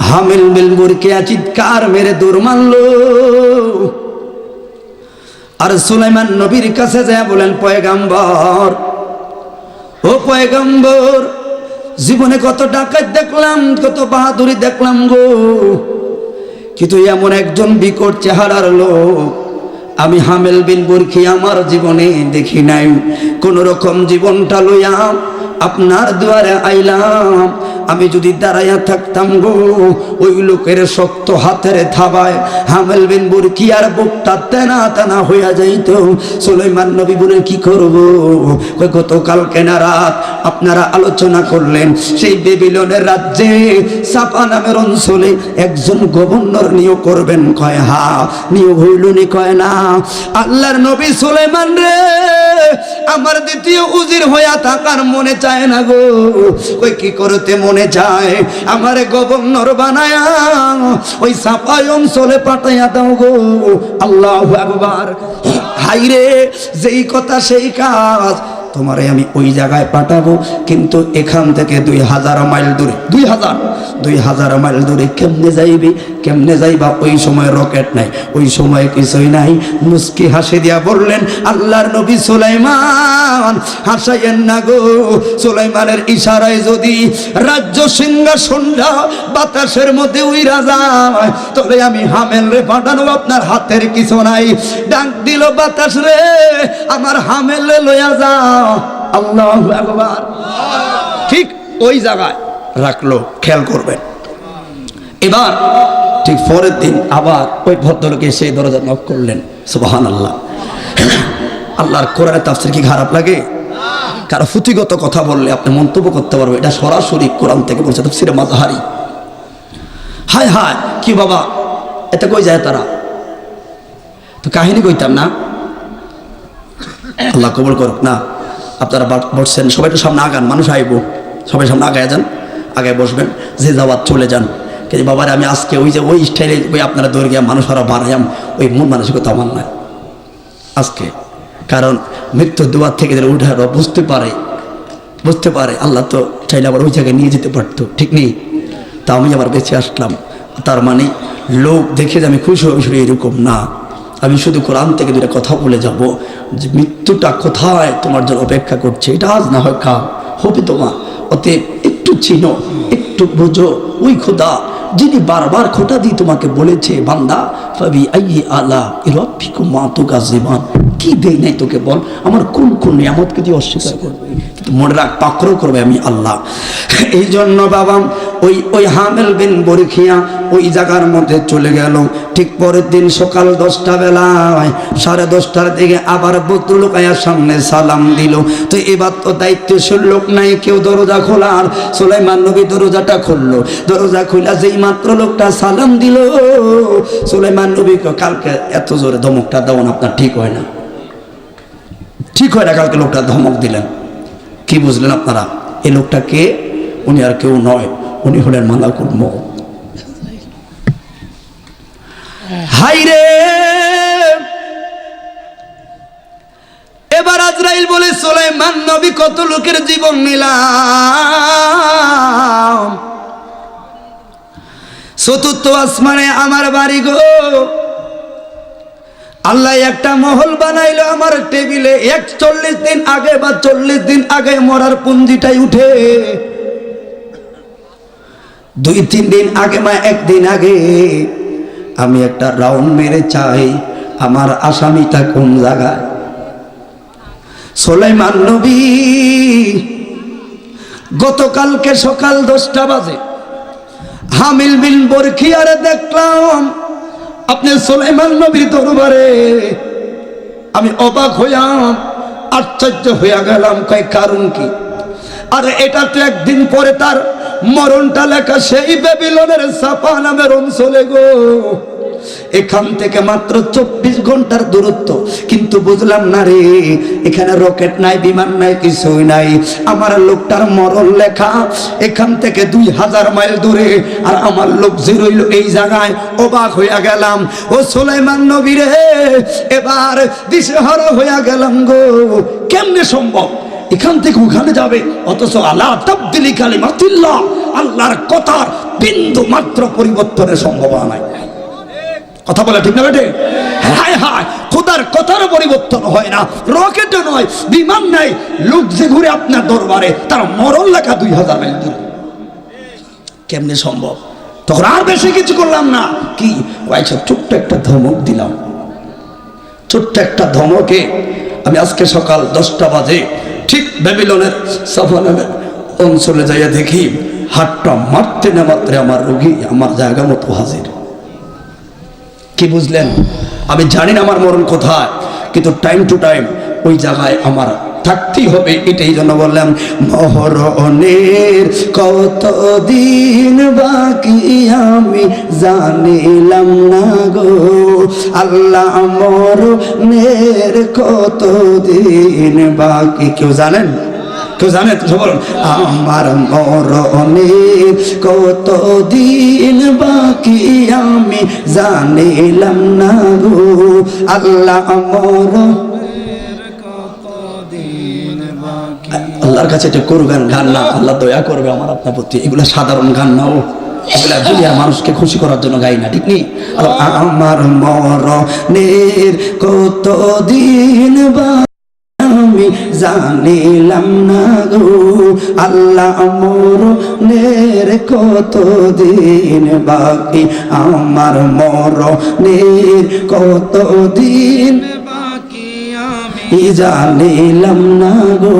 হামেল বিন বরখিয়া চিৎকার মেরে দৌড় মারল, আর সুলাইমান নবীর কাছে যায় বলেন, পয়গাম্বর, ও পয়গাম্বর, জীবনে কত ডাকাত দেখলাম, কত বাহাদুরি দেখলাম গো, কিন্তু এমন একজন বিকট চেহারার লোক আমি হামেল বিন বরখিয়া আমার জীবনে দেখি নাই। কোন রকম জীবনটা লইয়া আপনার দুয়ারে আইলাম। আমি যদি দাঁড়াইয়া থাকতাম গো, ওই লোকের শক্ত হাতের থাবায় হামেল বিন বরখিয়ার বুকটা তেনা তেনা হইয়া যাইত। সুলাইমান নবী বলে, কি করব? গতকালকে না রাত আপনারা আলোচনা করলেন সেই বেবিলনের রাজ্যে সাফা নামের অঞ্চলে একজন গভর্নর নিয়োগ করবেন। কয় হা, নিয়োগ হইল নি? কয় না। আল্লাহর নবী সুলাইমান রে, আমার দ্বিতীয় উজির হইয়া থাকার মনে চায় না গো। কই কি করতে মনে চায়? আমার গভর্নর বানায়া ওই সাফাই অঞ্চলে পাঠাইয়া দাও গো। আল্লাহু আকবার। হাইরে, যেই কথা সেই কাজ। তোমারে আমি ওই জায়গায় পাঠাবো, কিন্তু এখান থেকে 2000 মাইল দূরে, 2000 মাইল দূরে কেমনে যাইবি? কেমনে যাইবা? ওই সময় রকেট নাই, ওই সময় কিছুই নাই। মুস্কি হাসি দিয়া বললেন, আল্লাহর নবী সুলাইমান, হাসাইয়েন না গো। সুলাইমানের ইশারায় যদি রাজ্য সিংহাসনটা বাতাসের মধ্যে উইরা যায়, তবে আমি হামেল রে পাঠানো, আপনার হাতের কিছু নাই। ডাক দিল, বাতাস রে, আমার হামেল রে লইয়া যাও। আল্লাহু আকবার। ঠিক ওই জায়গায় রাখলো, খেয়াল করবেন। এবার ঠিক পরের দিন আবার ওই ভদ্রলোকে সেই দরজা নক করলেন। সুবহানাল্লাহ। আল্লাহর কোরআনের তাফসীর কি খারাপ লাগে? কারো ফুতিগত কথা বললে আপনি মন্তব্য করতে পারবেন, এটা সরাসরি কোরআন থেকে বলছে, তাফসীরে মাযহারি। হায় হায়, কি বাবা, এটা কই যায় তারা? তো কাহিনী কইতাম না, আল্লাহ কবুল করুক না। আপনারা বসছেন, সবাই একটু সামনে আগান, মানুষ আইব, সবাই সামনে আগায় যান, আগায় বসবেন, যে যাওয়ার চলে যান। কিন্তু বাবারে আমি আজকে ওই যে ওই স্টাইলে ওই আপনারা দৌড় গিয়া মানুষ আরো বানায়াম, ওই মন মানসিকতা আমার নাই আজকে। কারণ মৃত্যুর দুয়ার থেকে যারা উঠে বুঝতে পারে আল্লাহ তো চাইলে আবার ওই জায়গায় নিয়ে যেতে পারতো, ঠিক নেই? তা আমি আবার বেঁচে আসলাম। তার মানে লোক দেখে যে আমি খুশি হবি, শুধু এরকম না। আমি শুধু কোরআন থেকে দুটা কথা বলে যাব, যে মৃত্যুটা কোথায় তোমার জন্য অপেক্ষা করছে, এটা আজ না হয় কাল হবে তোমার। অতএব একটু চিনো, একটু বুঝো, ওই খোদা যিনি বারবার খোটা দিয়ে তোমাকে বলেছে, বান্দা ফাবি আইয়ি আলা রাব্বিকুমা তুকাযিবান, কি দেই নাই তোকে বল, আমার কোন কোন নিয়ামতকে দিয়ে অস্বীকার করবে? কিন্তু মনে রাখ, পাকড় করবে আমি আল্লাহ। এই জন্য বাবা ওই হামেল বিন বরখিয়া ওই জায়গার মধ্যে চলে গেল। ঠিক পরের দিন সকাল 10টা বেলায় 10:30টার দিকে আবার ভদ্রলোক আয়ার সামনে সালাম দিল। তো এবার তো দায়িত্বশীল লোক নাই কেউ দরজা খোলার। সুলাইমান নবী দরজাটা খুললো, দরজা খুলে যেই মাত্র লোকটা সালাম দিল, সুলাইমান নবী কালকে এত জোরে ধমকটা দেওয়ান আপনার ঠিক হয় না, ঠিক হয় না। কালকে লোকটা ধমক দিলেন, কি বুঝলেন আপনারা? এই লোকটা কে? উনি আর কেউ নয়, উনি হলেন মালাকুল মউত। হাইরে, এ এবার আজরাইল বলে সুলাইমান নবী কত লোকের জীবন নিলাম, চতুর্থ আসমানে আমার বাড়ি গো। আল্লাহ একটা মহল বানাইলো আমার টেবিলে, 41 দিন আগে বা 40 দিন আগে মরার পুঞ্জিটাই উঠে, 2-3 দিন আগে বা 1 দিন আগে আমি একটা রাউন্ড মেরে চাই আমার আসামিটা কোন জায়গায়। সুলাইমান নবী গতকালকে সকাল 10টা বাজে হামিল বিন বরখিয়ারে দেখলাম আপনি সুলাইমান নবীর দরবারে। আমি অবাক হইয়া আশ্চর্য হইয়া গেলাম, কয় কারণ কি? আর এটা তো একদিন পরে তার মরণটা লেখা সেই বেবিলনের সাফা নামের অঞ্চলে গো। এখান থেকে মাত্র 24 ঘন্টার দূরত্ব, কিন্তু বুঝলাম না রে, এখানে রকেট নাই, বিমান নাই, কিছুই নাই। আমার লোকটার মরণ লেখা এখান থেকে 2000 মাইল দূরে, আর আমার লোক যে রইল এই জায়গায়। অবাক হইয়া গেলাম, ও সুলাইমান নবী রে, এবার দিশেহারা হইয়া গেলাম গো। কেমনে সম্ভব এখান থেকে ওখানে যাবে, অথচ আলা তাবদিলি কালিমাতিল্লাহ, আল্লাহর কথার বিন্দু মাত্র পরিবর্তনের সম্ভাবনা নাই। কথা বলে ঠিক না বেটে? হায় হায়, খোদার কথার পরিবর্তন হয় না, রকেটও নয়, বিমান নাই, লোক যে ঘুরে আপনার দরবারে তার মরণ লেখা 2000 মাইল দূরে। কেমনে সম্ভব? তখন আর বেশি কিছু করলাম না, কি কয়েকটা ছোট্ট একটা ধমক দিলাম। ছোট্ট একটা ধমকে আমি আজকে সকাল 10টা বাজে ঠিক বেবিলনের সাফা নামের অঞ্চলে যাইয়া দেখি হাতটা মারতে না মাত্রে আমার রোগী আমার জায়গা মতো হাজির। কি বুঝলেন? আমি জানি না আমার মরণ কোথায়, কিন্তু টাইম টু টাইম ওই জায়গায় আমার থাকতেই হবে। এটাই জন্য বললাম, মরণের কতদিন বাকি আমি জানিলাম না গো আল্লাহ, মরণের কতদিন বাকি। কেউ জানেন? কেউ জানে তো বলুন, আমার মরণের কতদিন বাকি আমি জানিলাম না গো আল্লাহ, আল্লাহর কাছে এটা করবেন গান না, আল্লাহ দয়া করবে আমার আপনার প্রতি। এগুলা সাধারণ গান নাও, এগুলা দুনিয়ার মানুষকে খুশি করার জন্য গাই না, ঠিক নেই? আমার মরণের কতদিন আমি জানিলাম না গো আল্লাহ, মরণের কতদিন বাকি আমার, মরণের কতদিন বাকি আমি জানিলাম না গো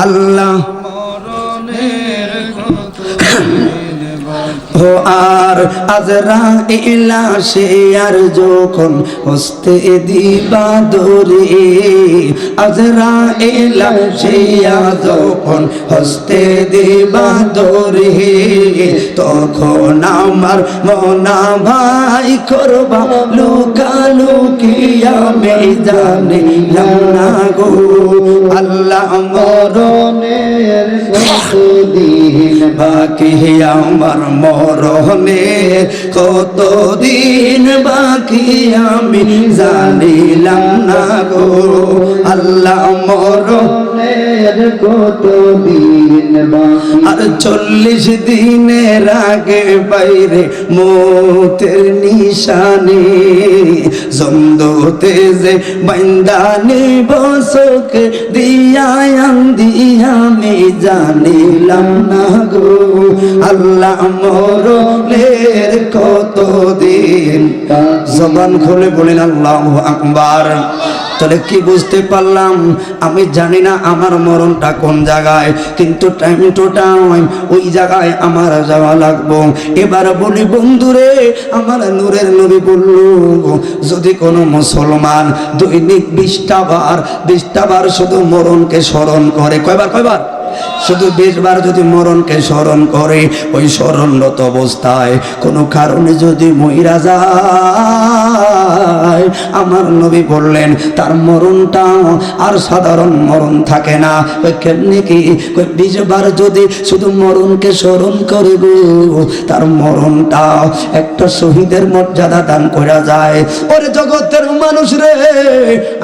আল্লাহ, মরণের কতদিন বাকি। ও আর আজরাইল আসে আর যখন হস্তে দিবা দরে, আজরাইল আসে যখন হস্তে দিবা দরে, তখন আমার মনা ভাই করবা লুকালুকি আমি জানিলাম না গো আল্লাহ, মরণের কতদিন বাকি আমার, মরণের কতদিন বাকি আমি জানিলাম না গো আল্লাহ, মরণের কতদিন বাকি। আর 40 দিনের আগে বাইরে মৌতের নিশানে, জন্দতে যে বাইন্দানি বসক দিয়া আমি জানিলাম না গো আল্লাহ, মরণের কতদিন। জবান খুলে বলেন আল্লাহু আকবার। তাহলে কি বুঝতে পারলাম? আমি জানি না আমার মরণটা কোন জায়গায়, কিন্তু টাইম টু টাইম ওই জায়গায় আমার যাওয়া লাগবো। এবার বলি বন্ধুরে, আমার নূরের নবী বলল, যদি কোনো মুসলমান দৈনিক 20টা বার শুধু মরণকে স্মরণ করে, কয়বার? শুধু 20 বার যদি মরণকে স্মরণ করে, ওই স্মরণরত অবস্থায় কোনো কারণে যদি মইরা যায়, আমার নবী বললেন তার মরণটা আর সাধারণ মরণ থাকে না। ওই কেমনি কি? 20 বার যদি শুধু মরণকে স্মরণ করে গো, তার মরণটা একটা শহীদের মর্যাদা দান করা যায়। ওরে জগতের মানুষ রে,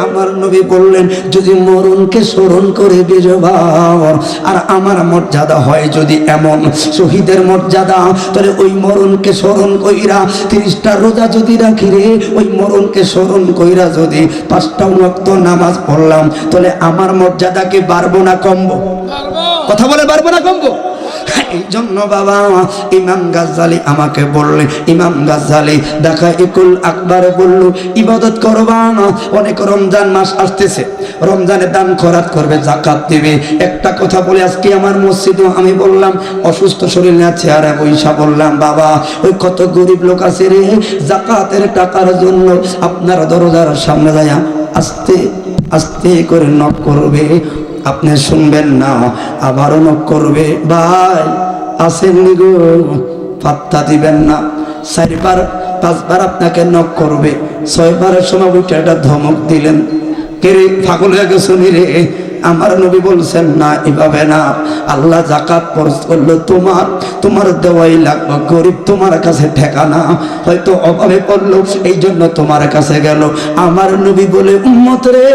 আমার নবী বললেন যদি মরণকে স্মরণ করে বিজবার আর আমার মর্যাদা হয় যদি এমন শহীদের মর্যাদা, তাহলে ওই মরণকে স্মরণ কইরা 30টা রোজা যদি রাখি রে, ওই মরণকে স্মরণ কইরা যদি 5টা ওয়াক্ত নামাজ পড়লাম, তাহলে আমার মর্যাদাকে বাড়বো না কমবো? কথা বলে বাড়বো না কমবো? এই জন্য বাবা ইমাম গাজ্জালি আমাকে বললেন, ইমাম গাজ্জালি দাকাইকুল আকবারে বলল ইবাদত করবা না, অনেক রমজান মাস আসতেছে, রমজানে দান খয়রাত করবে, যাকাত দিবে। একটা কথা বলে আজকে আমার মসজিদে আমি বললাম, অসুস্থ শরীর নিয়ে চেয়ারে বইসা বললাম, বাবা ওই কত গরিব লোক আছে রে, যাকাতের টাকার জন্য আপনার দরজার সামনে যায় আস্তে আস্তে করে নক করবে, আপনি শুনবেন না, আবারও নক করবে, ভাই আসেননি গো, পাত্তা দিবেন না। 4বার 5বার আপনাকে নক করবে, 6বারের সময় উঠে একটা ধমক দিলেন, কে রে পাগল হয়ে গেছো নি রে? আমার নবী বলছেন না, এভাবে না। আল্লাহ যাকাত ফরজ করলো, তোমার দেওয়াই লাগবে, গরিব তোমার কাছে ঠেকানা, হয়তো অভাবে পড়লো এই জন্য তোমার কাছে গেল। আমার নবী বলে উম্মত রে,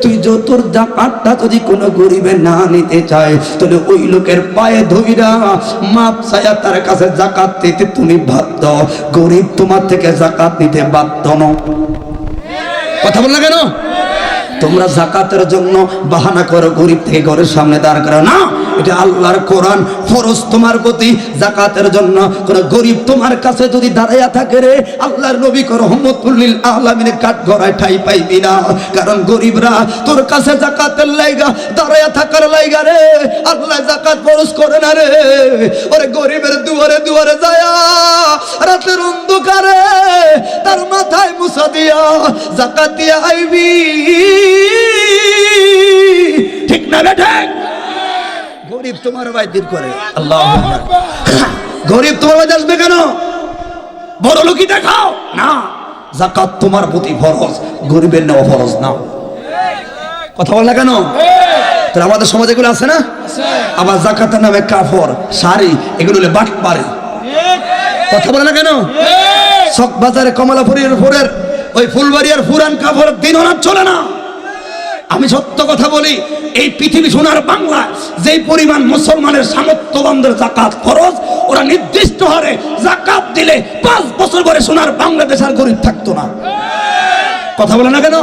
তুই যতর যাকাতটা যদি কোনো গরিবে না নিতে চায়, তাহলে ওই লোকের পায়ে ধইরা মাপ চায়া তার কাছে যাকাত দিতে তুমি বাধ্য, গরিব তোমার থেকে যাকাত নিতে বাধ্য নও। কথা বল না কেন? তোমরা যাকাতের জন্য বাহানা করো, গরিব থেকে ঘরের সামনে দাঁড় করো না, এটা আল্লাহর কোরআন ফরজ তোমার প্রতি। যাকাতের জন্য কোন গরিব তোমার কাছে যদি দাঁড়াইয়া থাকে রে, আল্লাহর নবী রহমাতুল লিল আলামিন কাঠ গড়ায় ঠাই পাইবি না, কারণ গরিবরা তোর কাছে যাকাতের লাইগা দাঁড়াইয়া থাকার লাইগা রে আল্লাহ যাকাত ফরজ করে না রে। ওরে গরিবের দুয়ারে দুয়ারে যায়া রাতের অন্ধকারে তার মাথায় মুছা দিয়া যাকাত দিয়া আইবি, ঠিক না বেঠে? গরিব তোমার ভাই দিন করে, আল্লাহু আকবার। গরিব তোমার ভাই আসবে কেন? বড় লোকই দেখাও না, যাকাত তোমার প্রতি ফরজ, গরিবের নেওয়া ফরজ না। কথা বল না কেন? তো আমাদের সমাজে এগুলো আছে না? আবার যাকাতের নামে কাফর শাড়ি, এগুলো হলে বাট পারে। কথা বলে না কেন? চক বাজারে কমলাপুরের ফুরের ওই ফুলবাড়িয়ার ফুরান কাপড় দিন রাত চলে না। আমি সত্য কথা বলি, এই পৃথিবী সোনার বাংলা যেই পরিমাণ মুসলমানের সামর্থ্যবানদের যাকাত ফরজ, ওরা নির্দিষ্ট হারে যাকাত দিলে 5 বছর পরে সোনার বাংলাদেশ আর গরিব থাকতো না। কথা বলে না কেন?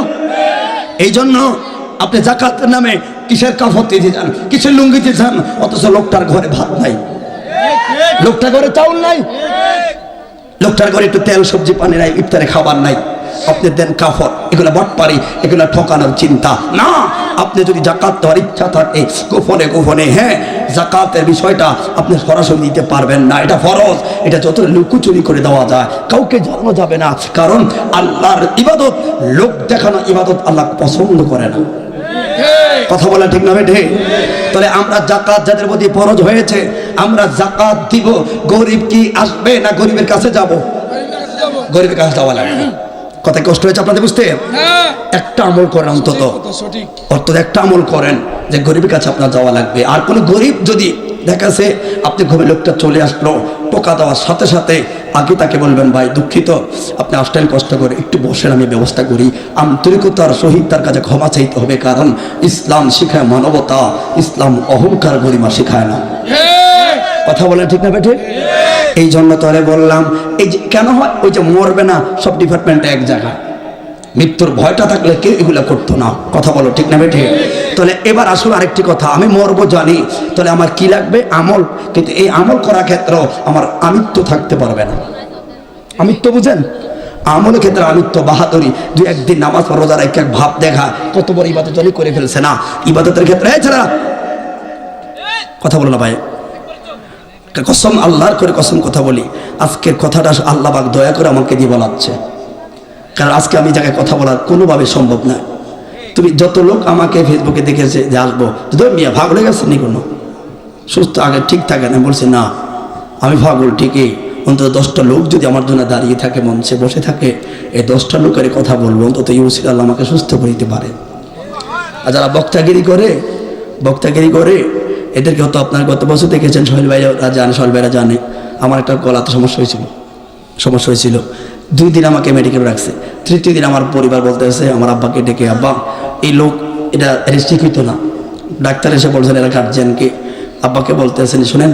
এই জন্য আপনি যাকাতের নামে কিসের কাপড় দিতে যান, কিসের লুঙ্গি দিতে যান, অথচ লোকটার ঘরে ভাত নাই, লোকটার ঘরে চাউল নাই, লোকটার ঘরে একটু তেল সবজি পানি নাই, ইফতারে খাবার নাই, আপনি দেন কাফর। এগুলো বাটপারি, এগুলো ঠকানোর চিন্তা না। আপনি যদি যাকাত দেওয়ার ইচ্ছা থাকে গোপনে গোপনে, হ্যাঁ যাকাতের বিষয়টা আপনি সরাসরি দিতে পারবেন না, এটা ফরজ, এটা যত লুকোচুরি করে দেওয়া যায় কাউকে জানানো যাবে না, কারণ আল্লাহর ইবাদত লোক দেখানো ইবাদত আল্লাহ পছন্দ করে না। কথা বলা ঠিক না বেঠে? তাহলে আমরা যাকাত যাদের প্রতি ফরজ হয়েছে আমরা যাকাত দিব, গরিব কি আসবে না গরিবের কাছে যাব? গরিবের কাছে যাওয়া লাগবে। কথা কষ্ট হয়েছে আপনাদের বুঝতে? একটা আমল করেন, অন্তত একটা আমল করেন যে গরিবের কাছে আপনার যাওয়া লাগবে। আর কোনো গরিব যদি দেখাছে আপনি ঘরে লোকটা চলে আসলো, টোকা দেওয়ার সাথে সাথে আগে তাকে বলবেন, ভাই দুঃখিত আপনি আসলেন কষ্ট করে, একটু বসেন আমি ব্যবস্থা করি। আন্তরিকতার সহিত তার কাছে ক্ষমা চাইতে হবে, কারণ ইসলাম শিখায় মানবতা, ইসলাম অহংকার গরিমা শিখায় না। কথা বলেন ঠিক না বেঠে? এই জন্য তোরে বললাম, এই যে কেন হয়, ওই যে মরবে না সব ডিপার্টমেন্টে এক জায়গায়, মৃত্যুর ভয়টা থাকলে কেউ এগুলা করতো না। কথা বলো ঠিক না বেঠে? তাহলে এবার আসলে আরেকটি কথা, আমি মরবো জানি, তাহলে আমার কি লাগবে? আমল। কিন্তু এই আমল করার ক্ষেত্রে আমার আমিত্ব থাকতে পারবে না। আমিত্ব বুঝেন? আমলের ক্ষেত্রে আমিত্ব বাহাদুরি, দুই একদিন নামাজ রোজা রেখে এক ভাব দেখা কত বড় ইবাদত করে ফেলছে না। ইবাদতের ক্ষেত্রে এছাড়া কথা বলো না ভাই, কসম আল্লাহর করে কসম কথা বলি, আজকের কথাটা আল্লাহ পাক দয়া করে আমাকে দিয়ে বলাচ্ছে, কারণ আজকে আমি জায়গায় কথা বলার কোনোভাবে সম্ভব না। তুমি যত লোক আমাকে ফেসবুকে দেখেছে যে আসবো, মিয়া ভাগল হয়ে গেছে নি, কোনো সুস্থ আগে ঠিক থাকে না, বলছে না আমি পাগল ঠিকই, অন্তত 10টা লোক যদি আমার জন্য দাঁড়িয়ে থাকে, মঞ্চে বসে থাকে, এই 10টা লোকের কথা বলবো, অন্তত ইউসির আল্লাহ আমাকে সুস্থ করে দিতে পারে। আর যারা বক্তাগিরি করে এদেরকে হয়তো আপনার গত বছর দেখেছেন, সোহেল ভাইরা জানে, সোহেল ভাইরা জানে আমার একটা গলাতে সমস্যা হয়েছিল, 2 দিন আমাকে মেডিকেল রাখছে। 3য় দিন আমার পরিবার বলতেছে, আমার আব্বাকে ডেকে, আব্বা এই লোক এটা ঠিক হইতো না। ডাক্তার এসে বলছেন এরা গার্জিয়ানকে, আব্বাকে বলতেছেন শোনেন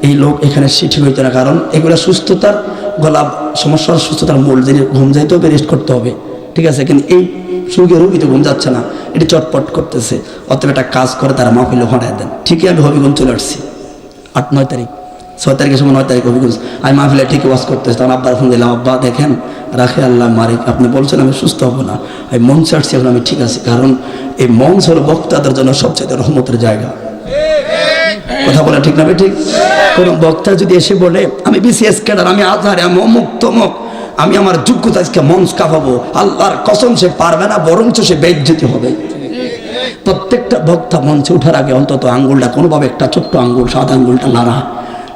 এই লোক এখানে ঠিক হইতো না, কারণ এগুলো সুস্থতার গলা সমস্যার সুস্থতার মূল জিনিস, ঘুম যাইতে হবে, রেস্ট করতে হবে, ঠিক আছে, কিন্তু এই রোগী তো ঘুম যাচ্ছে না, এটি চটপট করতেছে, অতএব একটা কাজ করে তারা মাহফিলে হটায় দেন। ঠিকই আমি হবিগঞ্জ চলে আসছি 8-9 তারিখ, 6 তারিখের সময় 9 তারিখ হবিগঞ্জ, আমি মাহফিলে ঠিকই ওয়াজ করতেছি। তখন আব্বার ফোন দিলাম, আব্বা দেখেন রাখে আল্লাহ মারিক, আপনি বলছেন আমি সুস্থ হব না, আমি মঞ্চ আসছি, এখন আমি ঠিক আছি, কারণ এই মঞ্চ হলো বক্তাদের জন্য সবচেয়ে রহমতের জায়গা। কথা বলে ঠিক না? ঠিক। কোন বক্তা যদি এসে বলে আমি বিসিএস ক্যাডার, আমি আজহারে, আমি অমুক তমুক, আমি আমার যোগ্যতা আজকে মঞ্চ কাঁপাবো, আল্লাহর কসম সে পারবে না, বরঞ্চ সে বেইজ্জতি হবে। প্রত্যেকটা বক্তা মঞ্চে ওঠার আগে অন্তত আঙ্গুলটা কোনোভাবে, একটা ছোট্ট আঙ্গুল, সাদা আঙ্গুলটা নাড়া,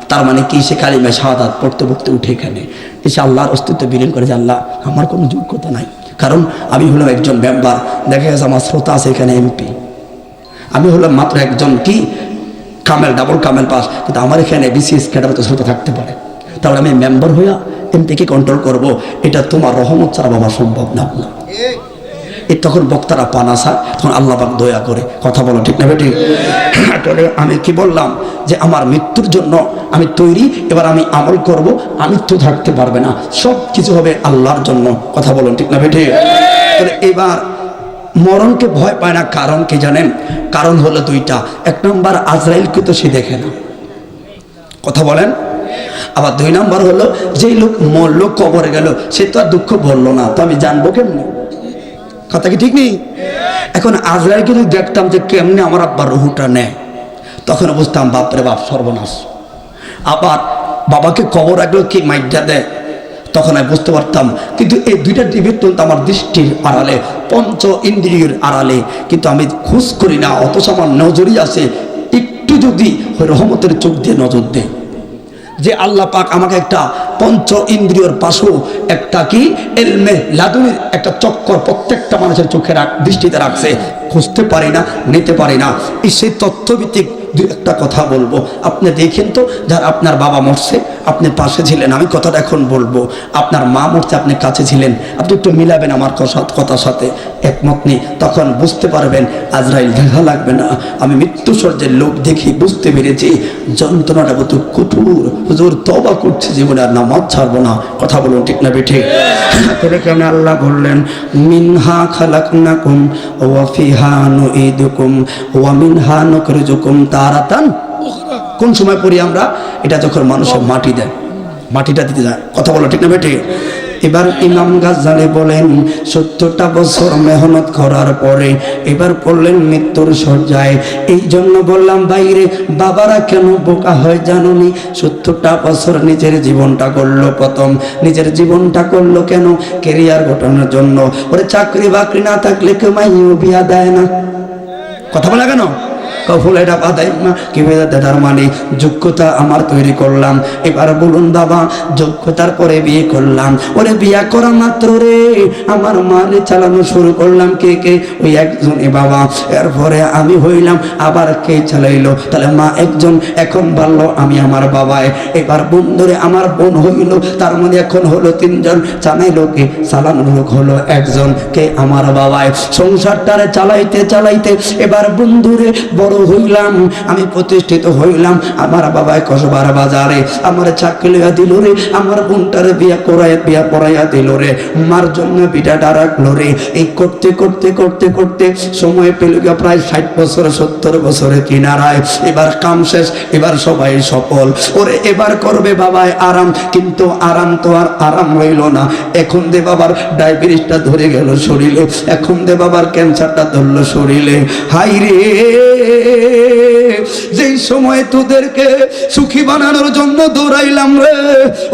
তার মানে কি সে কালিমায়ে শাহাদাত পড়তে পড়তে উঠে এখানে এসে আল্লাহর অস্তিত্ব বিলীন করে যে আল্লাহ আমার কোনো যোগ্যতা নাই, কারণ আমি হলাম একজন মেম্বার। দেখা গেছে আমার শ্রোতা আছে এখানে এমপি, আমি হলাম মাত্র একজন কি কামেল, ডাবল কামেল পাস, কিন্তু আমার এখানে বিসিএস ক্যাডার তো শ্রোতা থাকতে পারে, তাহলে আমি মেম্বার হইয়া এমপিকে কন্ট্রোল করব, এটা তোমার রহমত ছাড়া বাবা সম্ভব না। এই তখন বক্তারা পানাসা, তখন আল্লাহ পাক দয়া করে। কথা বলো ঠিক না বেটি? আমি কি বললাম যে আমার মৃত্যুর জন্য আমি তৈরি, এবার আমি আমল করব, আমৃত্যু থাকতে পারবে না, সব কিছু হবে আল্লাহর জন্য। কথা বলুন ঠিক না বেটি? এবার মরণকে ভয় পায় না, কারণ কি জানেন? কারণ হলো 2টা। 1 নম্বর আজরাইলকে তো সে দেখে না, কথা বলেন। আবার 2 নম্বর হলো যেই লোক মরল, কবরে গেল, সে তো আর দুঃখ বললো না, তো আমি জানবো কেমনি? কথা কি ঠিক নেই? এখন আজরাইলকে যদি দেখতাম যে কেমনি আমার আব্বার রুহুটা নেয়, তখন বুঝতাম বাপরে বাপ সর্বনাশ। আবার বাবাকে কবর রাখলেও কি মাইডা দেয়, তখন আমি বুঝতে পারতাম। কিন্তু এই 2টা টিভির তো আমার দৃষ্টির আড়ালে, পঞ্চ ইন্দ্রিয়ের আড়ালে, কিন্তু আমি খোঁজ করি না, অথচ আমার নজরই আছে। একটু যদি ওই রহমতের চোখ দিয়ে নজর দেয়, যে আল্লাহ পাক আমাকে একটা পঞ্চ ইন্দ্রিয়র পাশেও একটা কি এলমে লাদুনির একটা চক্কর প্রত্যেকটা মানুষের চোখে দৃষ্টিতে রাখছে, খুঁজতে পারি না, নিতে পারি না। সেই তথ্যভিত্তিক 2-1টা কথা বলবো। আপনি দেখেন তো, যার আপনার বাবা মরছে, আপনি পাশে ছিলেন, আমি কথাটা এখন বলবো। আপনার মা মরছে, আপনি কাছে ছিলেন, আপনি একটু মিলাবেন আমার কথার সাথে, একমত নেই, তখন বুঝতে পারবেন আজরাইল দেখা লাগবে না। আমি মৃত্যুসজ্জার লোক দেখি বুঝতে পেরেছি যন্ত্রণাটা কত কঠোর। হুজুর তওবা করছে, জীবনে আর নামাজ ছাড়বো না। কথা বলুন ঠিক না বেঠিক? তাহলে কেন আল্লাহ বললেন মিনহা খালাকনাকুম ওয়া ফিহা নুঈদুকুম ওয়া মিনহা নুখরিজুকুম তারাতান। কোন সময় পড়ি আমরা? এটা যখন মানুষের মাটি দেয়, মাটিটা দিতে যায়। কথা বলো ঠিক না বেঠিক? এবার ইমাম গাজ্জালি বলেন 70টা বছর মেহনত করার পরে এবার পড়লেন মৃত্যুর শয্যায়। এই জন্য বললাম বাইরে বাবারা কেন বোকা হয় জানুনি? 70টা বছর নিজের জীবনটা করলো, প্রথম নিজের জীবনটা করলো কেন? ক্যারিয়ার গঠনের জন্য। ওরে চাকরি বাকরি না থাকলে কেউ মাইও বিয়া দেয় না। কথা বলা কেন? কফুল এটা বাদাই না কি তার মানে যোগ্যতা আমার তৈরি করলাম। এবার বলুন বাবা, যোগ্যতার পরে বিয়ে করলাম, ওরে বিয়া করা মাত্র রে আমার মারে চালানো শুরু করলাম। কে কে? ওই একজনই বাবা। এরপরে আমি হইলাম, আবার কে চালাইলো? তাহলে মা একজন, এখন বললো আমি আমার বাবায়। এবার বোন ধরে আমার বোন হইল, তার মধ্যে এখন হলো 3 জন। চালাইলো কে? চালানোর লোক হলো একজন, কে? আমার বাবায়। সংসারটারে চালাইতে চালাইতে এবার বন্ধুরে বড় হইলাম, আমি প্রতিষ্ঠিত হইলাম। আমার বাবায় কসবার বাজারে আমার চাকরি লইয়া দিল রে, আমার বোনটারে বিয়া পড়াইয়া দিল রে, মার জন্য বিটাটা রাখলো রে। এই করতে করতে করতে করতে সময় পেল প্রায় 60 বছর 70 বছরে কিনারায়। এবার কাম শেষ, এবার সবাই সফল। ওরে এবার করবে বাবায় আরাম, কিন্তু আরাম তো আর আরাম হইল না। এখন দে বাবার ডায়াবেটিসটা ধরে গেল শরীরে, এখন দে বাবার ক্যান্সারটা ধরলো শরীরে। হাই রে, যেই সময় তোদেরকে সুখী বানানোর জন্য দৌড়াইলাম রে,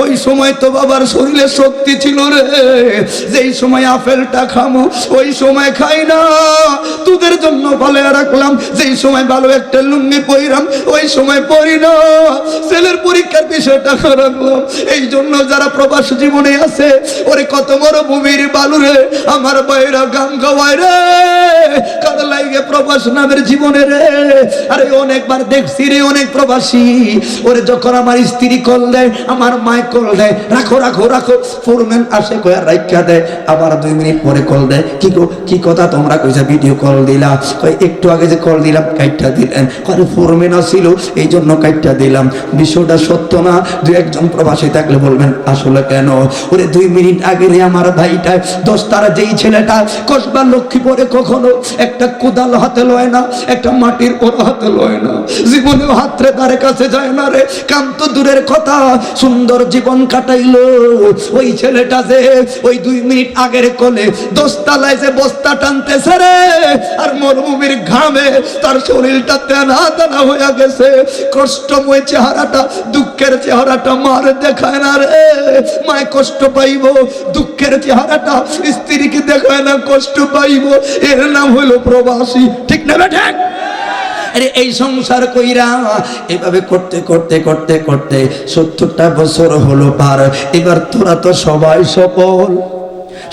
ওই সময় তো বাবার শরীরে শক্তি ছিল রে। যেই সময় আপেলটা খামো, ওই সময় খাই না, তোদের জন্য ভালো রাখলাম। যেই সময় ভালো একটা লুঙ্গি পরিলাম, ওই সময় পরি না। ছেলের পরীক্ষার বিষয়টা রাখলাম। এই জন্য যারা প্রবাস জীবনে আছে, ওরে কত বড় ভূমির বালু রে, আমার বাইরা গান গাওয়ায় রে, কার লাগে প্রবাস নামের জীবনের রে। আরে অনেকবার দেখছি রে অনেক প্রবাসী, ওরে যখন আমার স্ত্রী কল দেয়, আমার মায় কল দেয়, রাখো রাখো রাখো, ফোরম্যান আসে কয়া রাইখা দেয়, আবার 2 মিনিট পরে কল দেয়, কি গো কি কথা তোমরা কইছা ভিডিও কল দিলা, কয় একটু আগে যে কল দিলাম কাইটটা দিলেন, কয় ফোরম্যান ছিল এই জন্য কাইটটা দিলাম। বিষয়টা সত্য না? 2-1 প্রবাসী থাকলে বলবেন আসলে কেন? ওরে 2 মিনিট আগে রে আমার ভাইটা 10 তারা যেই ছেলেটা কসবা লক্ষ্মীপুরে কখনো একটা কোদাল হাতে লয় না, একটা মাটির ওর হাতে লয় না, জীবনে হাতরে তার কাছে যায় না রে, কাম তো দূরের কথা, সুন্দর জীবন কাটাইলো ওই ছেলেটা যে ওই 2 মিনিট আগের কোলে 10 তলায় যে বস্তা টানতেছে রে, আর মরুভূমির ঘামে তার শরীরটা তেনা তেনা হয়ে গেছে, কষ্টময় চেহারাটা, দুঃখের চেহারাটা মার দেখায় না রে, মায় কষ্ট পাইব, দুঃখের চেহারাটা স্ত্রীকে দেখায় না, কষ্ট পাইব, এর নাম হলো প্রবাসী। ঠিক না বেটা? আরে এই সংসার কইরা এভাবে করতে করতে করতে করতে 70টা বছর হলো পার। এবার তোরা তো সবাই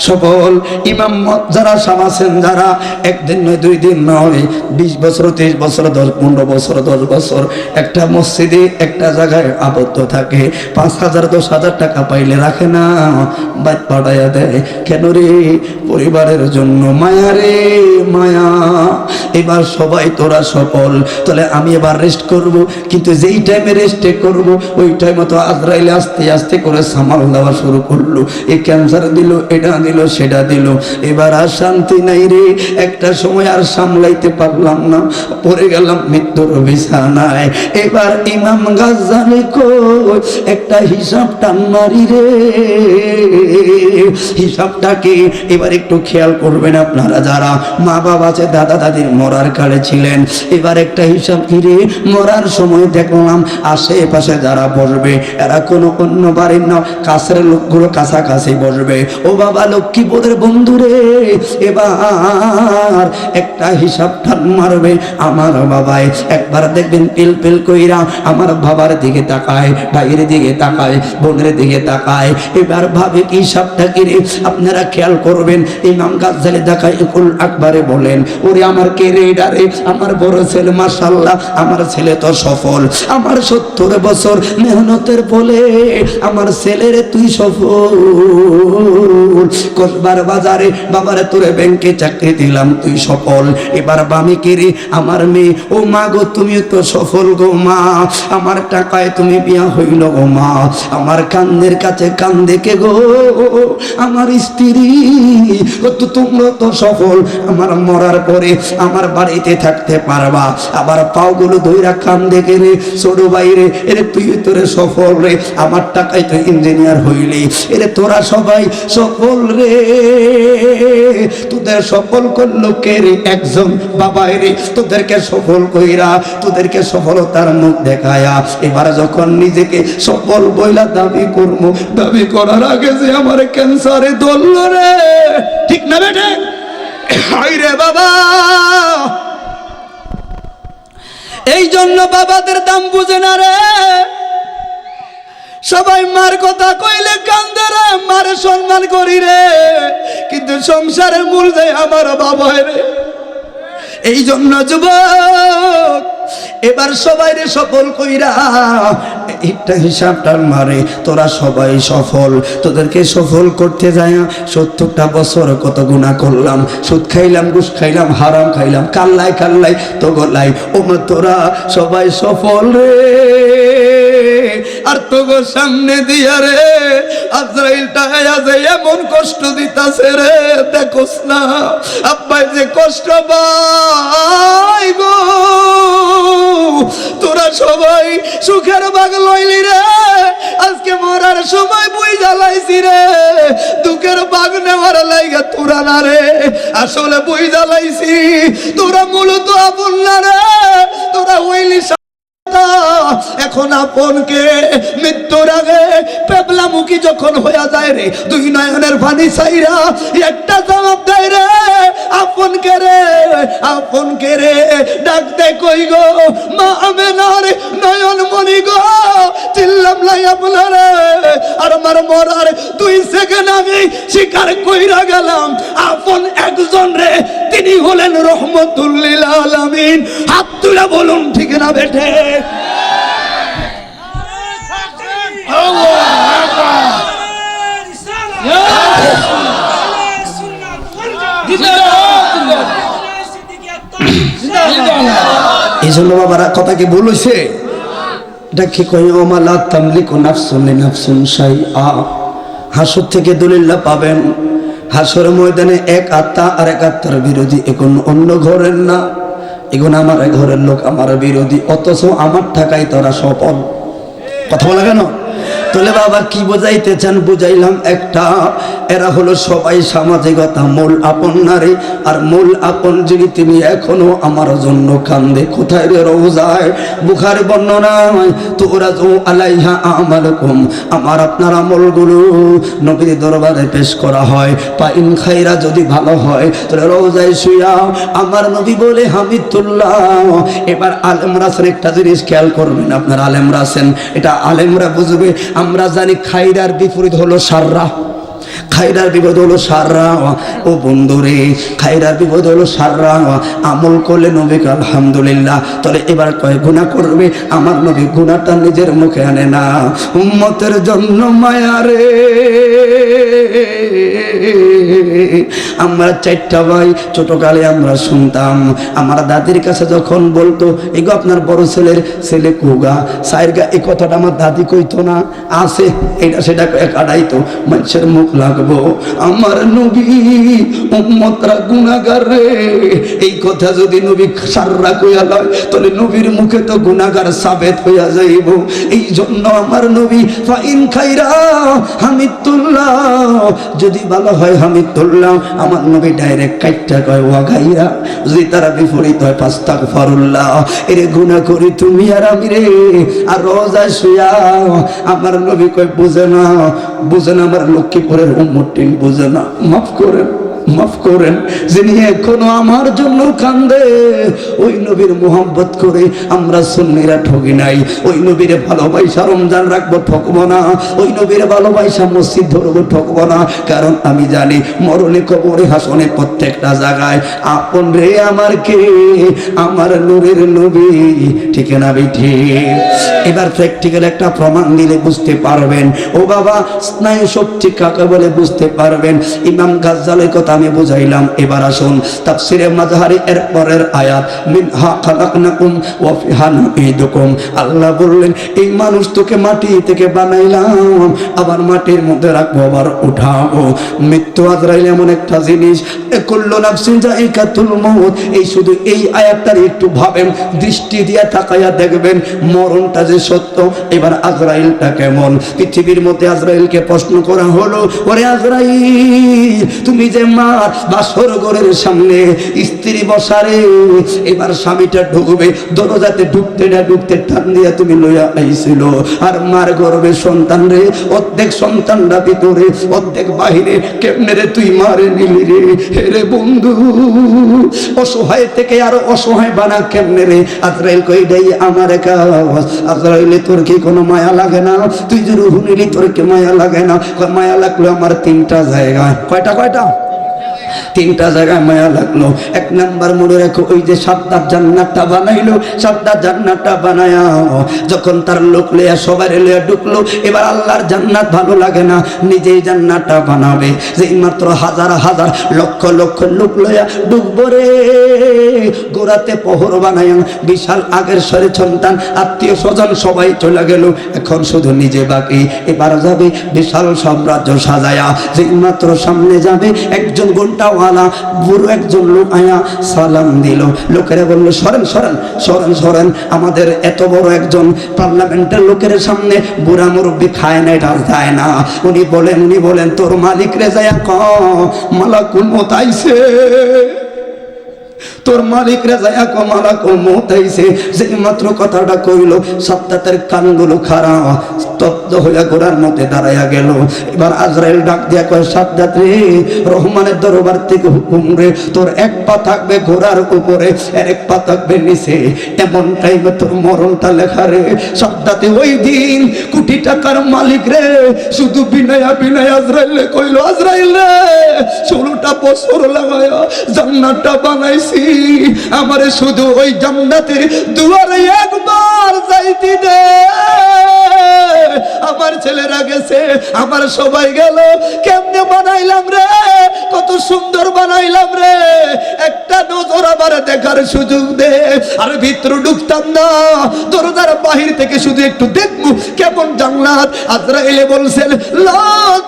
সফল ইমাম যারা সামাছেন, যারা একদিন নয় 2 দিন নয় 20 বছর 30 বছর 10-15 বছর 10 বছর একটা মসজিদে একটা জায়গায় আবদ্ধ থাকে, 5,000 10,000 টাকা পাইলে রাখে না, বাদ পাঠাইয়া দেয়। কেন রে? পরিবারের জন্য মায়া রে মায়া। এবার সবাই তোরা সফল, তাহলে আমি এবার রেস্ট করব, কিন্তু যেই টাইমে রেস্টে করব ওই টাইমে তো আজরাইলে আস্তে আস্তে করে সামাল দেওয়া শুরু করলো, এই ক্যান্সার দিল, এটা দিল, সেটা দিল, এবার আর শান্তি নাই রে। একটা সময় আর সামলাইতে পারলাম না, পড়ে গেলাম মৃত্যুর বিছানায়। এবার ইমাম গাজ্জালি কই একটা হিসাব টান মারি রে, হিসাবটাকে এবার একটু খেয়াল করবেন আপনারা যারা মা বাবা আছে, দাদা দাদির মরার কালে ছিলেন। এবার একটা হিসাব কি রে, মরার সময় দেখলাম আশেপাশে যারা বসবে এরা কোনো অন্য বাড়ির না, কাছের লোকগুলো কাছাকাছি বসবে। ও বাবা লক্ষ্মীপুরের বন্ধুরে, এবার একটা হিসাব টান মারবে। আমার বাবাই একবার দেখবেন পিল পিল কইরা আমার বাবার দিকে তাকায়, ভাইয়ের দিকে তাকায়, বোনের দিকে তাকায়, এবার ভাবে কি হিসাবটা কি রে। আপনারা খেয়াল করবেন, ইমাম গাজ্জালি দেখায় কুল আকবারে বলেন, ওরে আমার কে রে ডারে, আমার বড় ছেলে, মাশাআল্লাহ আমার ছেলে তো সফল, আমার 70 বছর মেহনতের ফলে আমার ছেলের তুই সফল। কসবার বাজারে বাবারে তোরে ব্যাংকে চাকরি দিলাম, তুই সফল। এবার বামি কে রে, আমার মেয়ে, ও মা গো তুমি তো সফল গো মা, আমার টাকায় তুমি বিয়া হইল গো মা, আমার কান্দের কাছে কান দেখে গো আমার স্ত্রী, তো তোমরা তো সফল, আমার মরার পরে আমার বাড়িতে থাকতে পারবা। আবার পাওগুলো ধইরা কান দেখে রে, ছোট বাইরে এরে তুই তোরে সফল রে, আমার টাকায় তো ইঞ্জিনিয়ার হইলি, এরে তোরা সবাই সফল রে। তোদের সফল করলো কে রে? একজন বাবা রে, তোদেরকে সফল কইরা তোদেরকে সফলতার মুখ দেখায়া এবার যখন নিজেকে সফল বইলা দাবি করবো, দাবি করার আগে যে আমার ক্যান্সারে ধরল রে। ঠিক না বেটে? হাই রে বাবা, এই জন্য বাবাদের দাম বুঝে না রে। সবাই মার কথা কইলে কান্দে রে, মারে সম্মান করি রে, কিন্তু সংসারের মূল দেয় আমার বাবা রে। এই জন্য যুবক এবার সবাই রে সফল কইরা একটা হিসাবটা মারে, তোরা সবাই সফল। তোদেরকে সফল করতে যায় 70টা বছর কত গুনাহ করলাম, সুদ খাইলাম, ঘুষ খাইলাম, হারাম খাইলাম, কাল্লাই কাল্লাই তো গলাই, ও তোরা সবাই সফল রে। আর তোগো সামনে দিয়া রে আজরাইলটা আজে এমন কষ্ট দিতাছে রে, দেখোস না আব্বাই যে কষ্ট পাই গো। তোরা সবাই সুখের বাগ লইলি রে, আজকে মরার সময় বই জ্বালাইছি রে, দুঃখের বাগ নেওয়ার লাইগা তোরা না রে, আসলে বই জ্বালাইছি। তোরা মূলত আপন না রে, তোরা হইলি এখন আপনকে মৃত্যুর আগে পেবলামুখী যখন হইয়া যায় রে, 2 নয়নের পানি চাইরা একটা জবাব দেয় রে, আপনকে রে, আপনকে রে ডাক দে কই গো মা আমেনার নয়ন মনি গো, চিল্লাম লাই আপনারে। আর আমার মরার 2 সেকেন্ড আমি স্বীকার কইরা গেলাম, আপন একজন রে তিনি হলেন রহমতুল লিল আলামিন। হাত তুলে বলুন ঠিক না বেঠে? এই জন্য বাবারা কথা কি ভুল হয়েছে? এটা কি কই ওমালা তামলিকু নাফসুন লিনাফসিন শাইআ। হাসর থেকে দলিল্লাহ পাবেন, হাসর ময়দানে এক আত্মা আর এক আত্মার বিরোধী, এখন অন্য ঘরের না, এখন আমার ঘরের লোক আমার বিরোধী, অথচ আমার টাকায় তোরা সফল। কথা বলা কেন? তাহলে বাবা কি বোঝাইতে চান? বুঝাইলাম একটা, এরা হলো সবাই সামাজিকতা মূল আপন নারী, আর মূল আপন যিনি তিনি এখনো আমার জন্য কান্দে। কোথায় রে রওজায়? বুখারী বর্ণনা, তুরাজু আলাইহা আমালুকুম, আমার আপনার আমলগুলো নবীর দরবারে পেশ করা হয়। পাইন খাইরা, যদি ভালো হয় তাহলে রওজায় শুয়া আমার নবী বলে হামিদুল্লাহ। এবার আলেমরা আছেন, একটা জিনিস খেয়াল করবেন, আপনার আলেমরা আছেন, এটা আলেমরা বুঝবে। আমরা জানি খাইরার বিপরীত হলো সাররা, খাইরার বিপদ হলো সাররা। ও বন্ধুরে, খাইরার বিপদ হলো সাররা। আমল করলে নবীকে আলহামদুলিল্লাহ, তাহলে এবার কয় গুনাহ করবে, আমার নবী গুনাহটা নিজের মুখে আনে না। উম্মতের জন্য মায়া রে। আমরা চারটা ভাই ছোটকালে আমরা শুনতাম, আমার দাদির কাছে যখন বলতো এগো আপনার বড় ছেলের ছেলে কুগা সাইরগা, এই কথাটা আমার দাদি কইতো না, আছে এটা সেটা কাটাইতো, মানুষের মুখ লাগবো। আমার নবী উম্মতরা গুনাহগার রে, এই কথা যদি নবী সাররা কইয়া লয় তাহলে নবীর মুখে তো গুনাহগার সাবেত হইয়া যাইব। এই জন্য আমার নবী ফাইন খাইরা হামিদুল্লাহ, যদি ভালো হয় হামিদুল্লাহ, আমার নবী ডাইরেক্ট কাইটটা কয় ওয়া গাইরা, যদি তারা বিপরীত হয় ফাস্তাগফিরুল্লাহ। এরে গুনাহ করি তুমি আর আমি রে। আর রোজায় শুয়া আমার নবী কয় বুঝে না, বুঝে না, আমার লক্ষ্মীপুরের উম্মতটি বুঝে না, মাফ করেন, মাফ করেন। যিনি এখনো আমার জন্য কান্দে, ওই নবীর মোহাব্বত করে আমরা সুন্নিরা ঠকি নাই। ওই নবীর ভালোবাসা রমজান রাখবো, ঠকবো না। ওই নবীর ভালোবাসা মসজিদ ধরবো, ঠকবো না। কারণ আমি জানি মরণে, কবরে, হাসনে, প্রত্যেকটা জায়গায় আপন রে আমার কে, আমার নূরের নবী। ঠিক না বেঠি? এবার প্র্যাকটিক্যাল একটা প্রমাণ দিলে বুঝতে পারবেন। ও বাবা, স্নায়ু শক্তি কাকে বলে বুঝতে পারবেন। ইমাম গাজ্জালির কথা আমি বুঝাইলাম। এবার আসুন তাফসিরে মাযহারি এর পরের আয়াত, মিনহা খালাকনাকুম ওয়া ফিহা নুঈদুকুম। আল্লাহ বললেন এই মানুষ তোকে মাটি থেকে বানাইলাম, আবার মাটির মধ্যে রাখবো, আবার উঠাবো। মৃত্যু আজরাইল এমন একটা জিনিস, কুল্লু নাফসিন যায়িকাতুল মউত। এই শুধু এই আয়াতটার একটু ভাবেন, দৃষ্টি দিয়ে তাকায়া দেখবেন মরণটা যে সত্য। এবার আজরাইলটা কেমন? পৃথিবীর মধ্যে আজরাইলকে প্রশ্ন করা হলো, ওরে আজরাইল, তুমি যে মার বাসর ঘরের সামনে স্ত্রী বসারে, এবার স্বামীটা ঢুকবে, দরজাতে ঢুকতে না ঢুকতে টান দিয়ে তুমি লইয়া আইছিল, আর মার গর্ভে সন্তান রে, অর্ধেক সন্তানটা ভিতরে অর্ধেক বাহিরে, কেমনে রে তুই মারে নিলি রে? রে বন্ধু, অসহায় থেকে আরো অসহায় বানা কেমনে রে? আজরাইল কই দেই আমার কাজ। আজরাইলে তোর কি কোনো মায়া লাগে না? তুই যে রূহ নিলি তোর কি মায়া লাগে না? মায়া লাগলো আমার তিনটা জায়গায়। কয়টা কয়টা? তিনটা জায়গায় মায়া লাগলো। এক নাম্বার মনে রাখো, ওই যে সাদ্দাত জান্নাতটা বানাইলো, সাদ্দাত জান্নাতটা বানায়া যখন তার লোক লইয়া সবাই লইয়া ঢুকলো, এবার আল্লাহর জান্নাত ভালো লাগে না, নিজেই জান্নাতটা বানাবে। যে মাত্র হাজার হাজার লক্ষ লক্ষ লোক লইয়া ঢুকবো রে, গোড়াতে পহর বানায়া বিশাল আগের সরে সন্তান আত্মীয় স্বজন সবাই চলে গেল, এখন শুধু নিজে বাকি। এবার যাবে বিশাল সাম্রাজ্য সাজায়া, যে মাত্র সামনে যাবে একজন ঘন্টাওয়ালা বুড়ো একজন লোক আয়া সালাম দিল। লোকেরা বলল সরেন সরেন সরেন সরেন, আমাদের এত বড় একজন পার্লামেন্টের লোকের সামনে বুড়া মুরব্বী খায় না, এটা যায় না। উনি বলেন তোর মালিক রে যায় ক মালাকুল মউত আইছে, তোর মালিক রে যায় মালাকুল মউত আইছে। যেই মাত্র কথাটা কইল সাদ্দাতের কানগুলো খারাপ স্তব্ধ হইয়া ঘোড়ার মধ্যে দাঁড়াইয়া গেল। এবার আজরাইল ডাক দিয়া কয়, সাদ্দাত রে, রহমানের দরবার থেকে হুকুম রে, তোর এক পা থাকবে ঘোড়ার উপরে আর এক পা থাকবে নিচে, এমন টাইমে তোর মরণটা লেখা রে। সাদ্দাতে ওই দিন কোটি টাকার মালিক রে শুধু বিনয়া বিনয় আজরাইলে কইল, আজরাইল রে 16টা বছর লাগায়া জান্নাতটা বানাইছি, আমারে শুধু ওই জান্নাতের দুয়ারে একবার যাইতে দে। আমার ছেলেরা গেছে, আমার সবাই গেল, কেমনে বানাইলাম রে, কত সুন্দর বানাইলাম রে, একটা নজর আমার দেখার সুযোগ দে। আর ভিতরে ঢুকতাম না, দরজার বাহির থেকে শুধু একটু দেখবো কেমন জান্নাত। আজরাইলে বলছেন, লা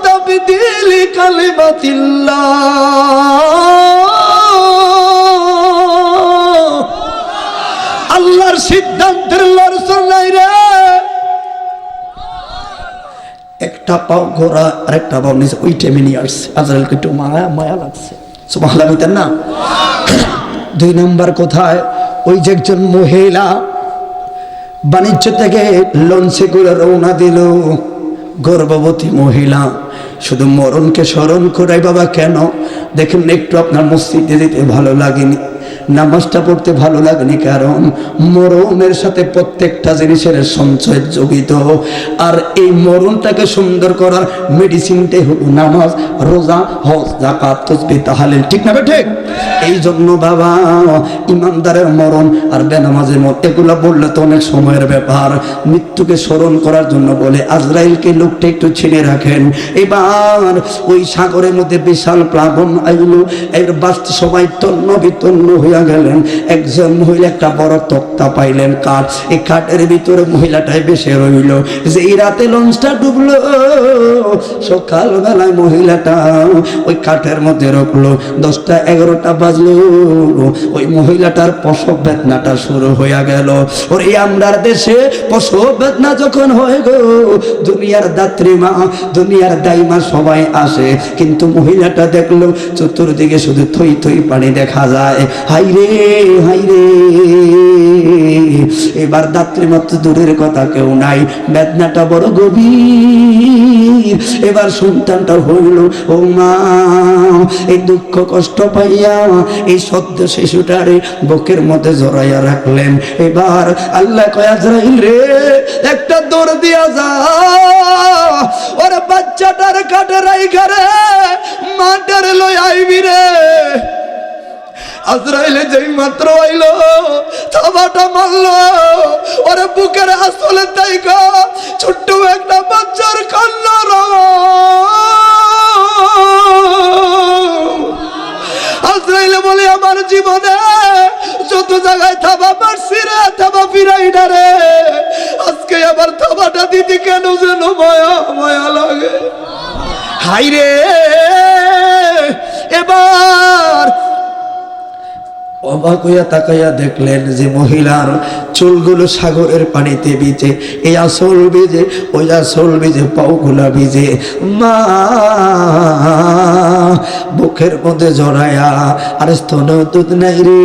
তাবদীলি কালিমাতিল্লাহ, আল্লাহর সিদ্ধান্তের লড়ছড় নাই রে। একটা পাও ঘোড়া আর একটা পাও নিচে, ওই টাইমে নিয়ে আসছে। আজরাইলকে একটু মায়া মায়া লাগছে, সুবহানাল্লাহ বলতেন না। 2 নম্বর কোথায়, ওই যে একজন মহিলা বাণিজ্য থেকে লঞ্চে করে রওনা দিল, গর্ভবতী মহিলা। শুধু মরণকে স্মরণ করাই বাবা কেন? দেখেন একটু আপনার মসজিদে যেতে ভালো লাগেনি, নামাজটা পড়তে ভালো লাগেনি, কারণ মরণের সাথে প্রত্যেকটা জিনিসের সঞ্চয় জড়িত। আর এই মরণটাকে সুন্দর করার মেডিসিনটাই হলো নামাজ, রোজা, হজ, যাকাত, তাসবিহ, তাহলিল, ঠিক না ঠিক? এই জন্য বাবা ইমানদারের মরণ আর বেনামাজের মরণ এগুলা বললে তো অনেক সময়ের ব্যাপার। মৃত্যুকে স্মরণ করার জন্য বলে আজরাইলকে লোকটা একটু ছেড়ে রাখেন। এবার ওই সাগরের মধ্যে বিশাল প্লাবন আইলো, এর বাস্ত সবাই তন্ন বিতন্ন হইয়া গেলেন। একজন মহিলা একটা বড় তক্তা পাইলেন, কাঠ, এই কাঠের ভিতরে মহিলাটাই বেশি রইল। যে এই রাতে লঞ্চটা ডুবলো, সকালবেলায় মহিলাটা ওই কাঠের মধ্যে রাখলো। 10টা 11টা বাজলো, ওই মহিলাটার প্রসব বেদনাটা শুরু হইয়া গেল। ওরে আমরার দেশে প্রসব বেদনা যখন হয়ে গো, দুনিয়ার দাত্রী মা, দুনিয়ার দাইমা সবাই আসে, কিন্তু মহিলাটা দেখলো চতুর্দিকে শুধু থই থই পানি দেখা যায়। হাই রে হাই রে, এবার দাত্রী মাত্র দূরের কথা কেউ নাই, বেদনাটা বড় গভীর। এবার সন্তানটা হইল, ও মা, এই দুঃখ কষ্ট পাইয়া এই সদ্য শিশুটারে বুকের মধ্যে জড়াইয়া রাখলেন। এবার আল্লাহ কয়, আজরাইল রে, একটা দৌড় দিয়া যা, ওরে বাচ্চাটার কাটে রাইখা রে মাটারে লই আইবি রে। আজরাইলে যেই মাত্র আইলো, থাবাটা মারলো, ওরে বুকের আসলে তাইকা ছোট্ট একটা বাচ্চার কান্না রে। আজরাইলে বলে, আমার জীবনে যত জায়গায় থাবা মারছি রে, থাবা ফিরাই না রে, আজকে আবার থাবাটা দিতে কেন যেন মায়া মায়া লাগে। হাই রে, এবার অবাক হইয়া তাকাইয়া দেখলেন যে মহিলার চুলগুলো সাগরের পানিতে ভিজে, এই আসল ভিজে, ওই আসল ভিজে, পাওগুলা ভিজে। মা বুকের মধ্যে জড়ায়া, আর স্তন দুধ নাই রে,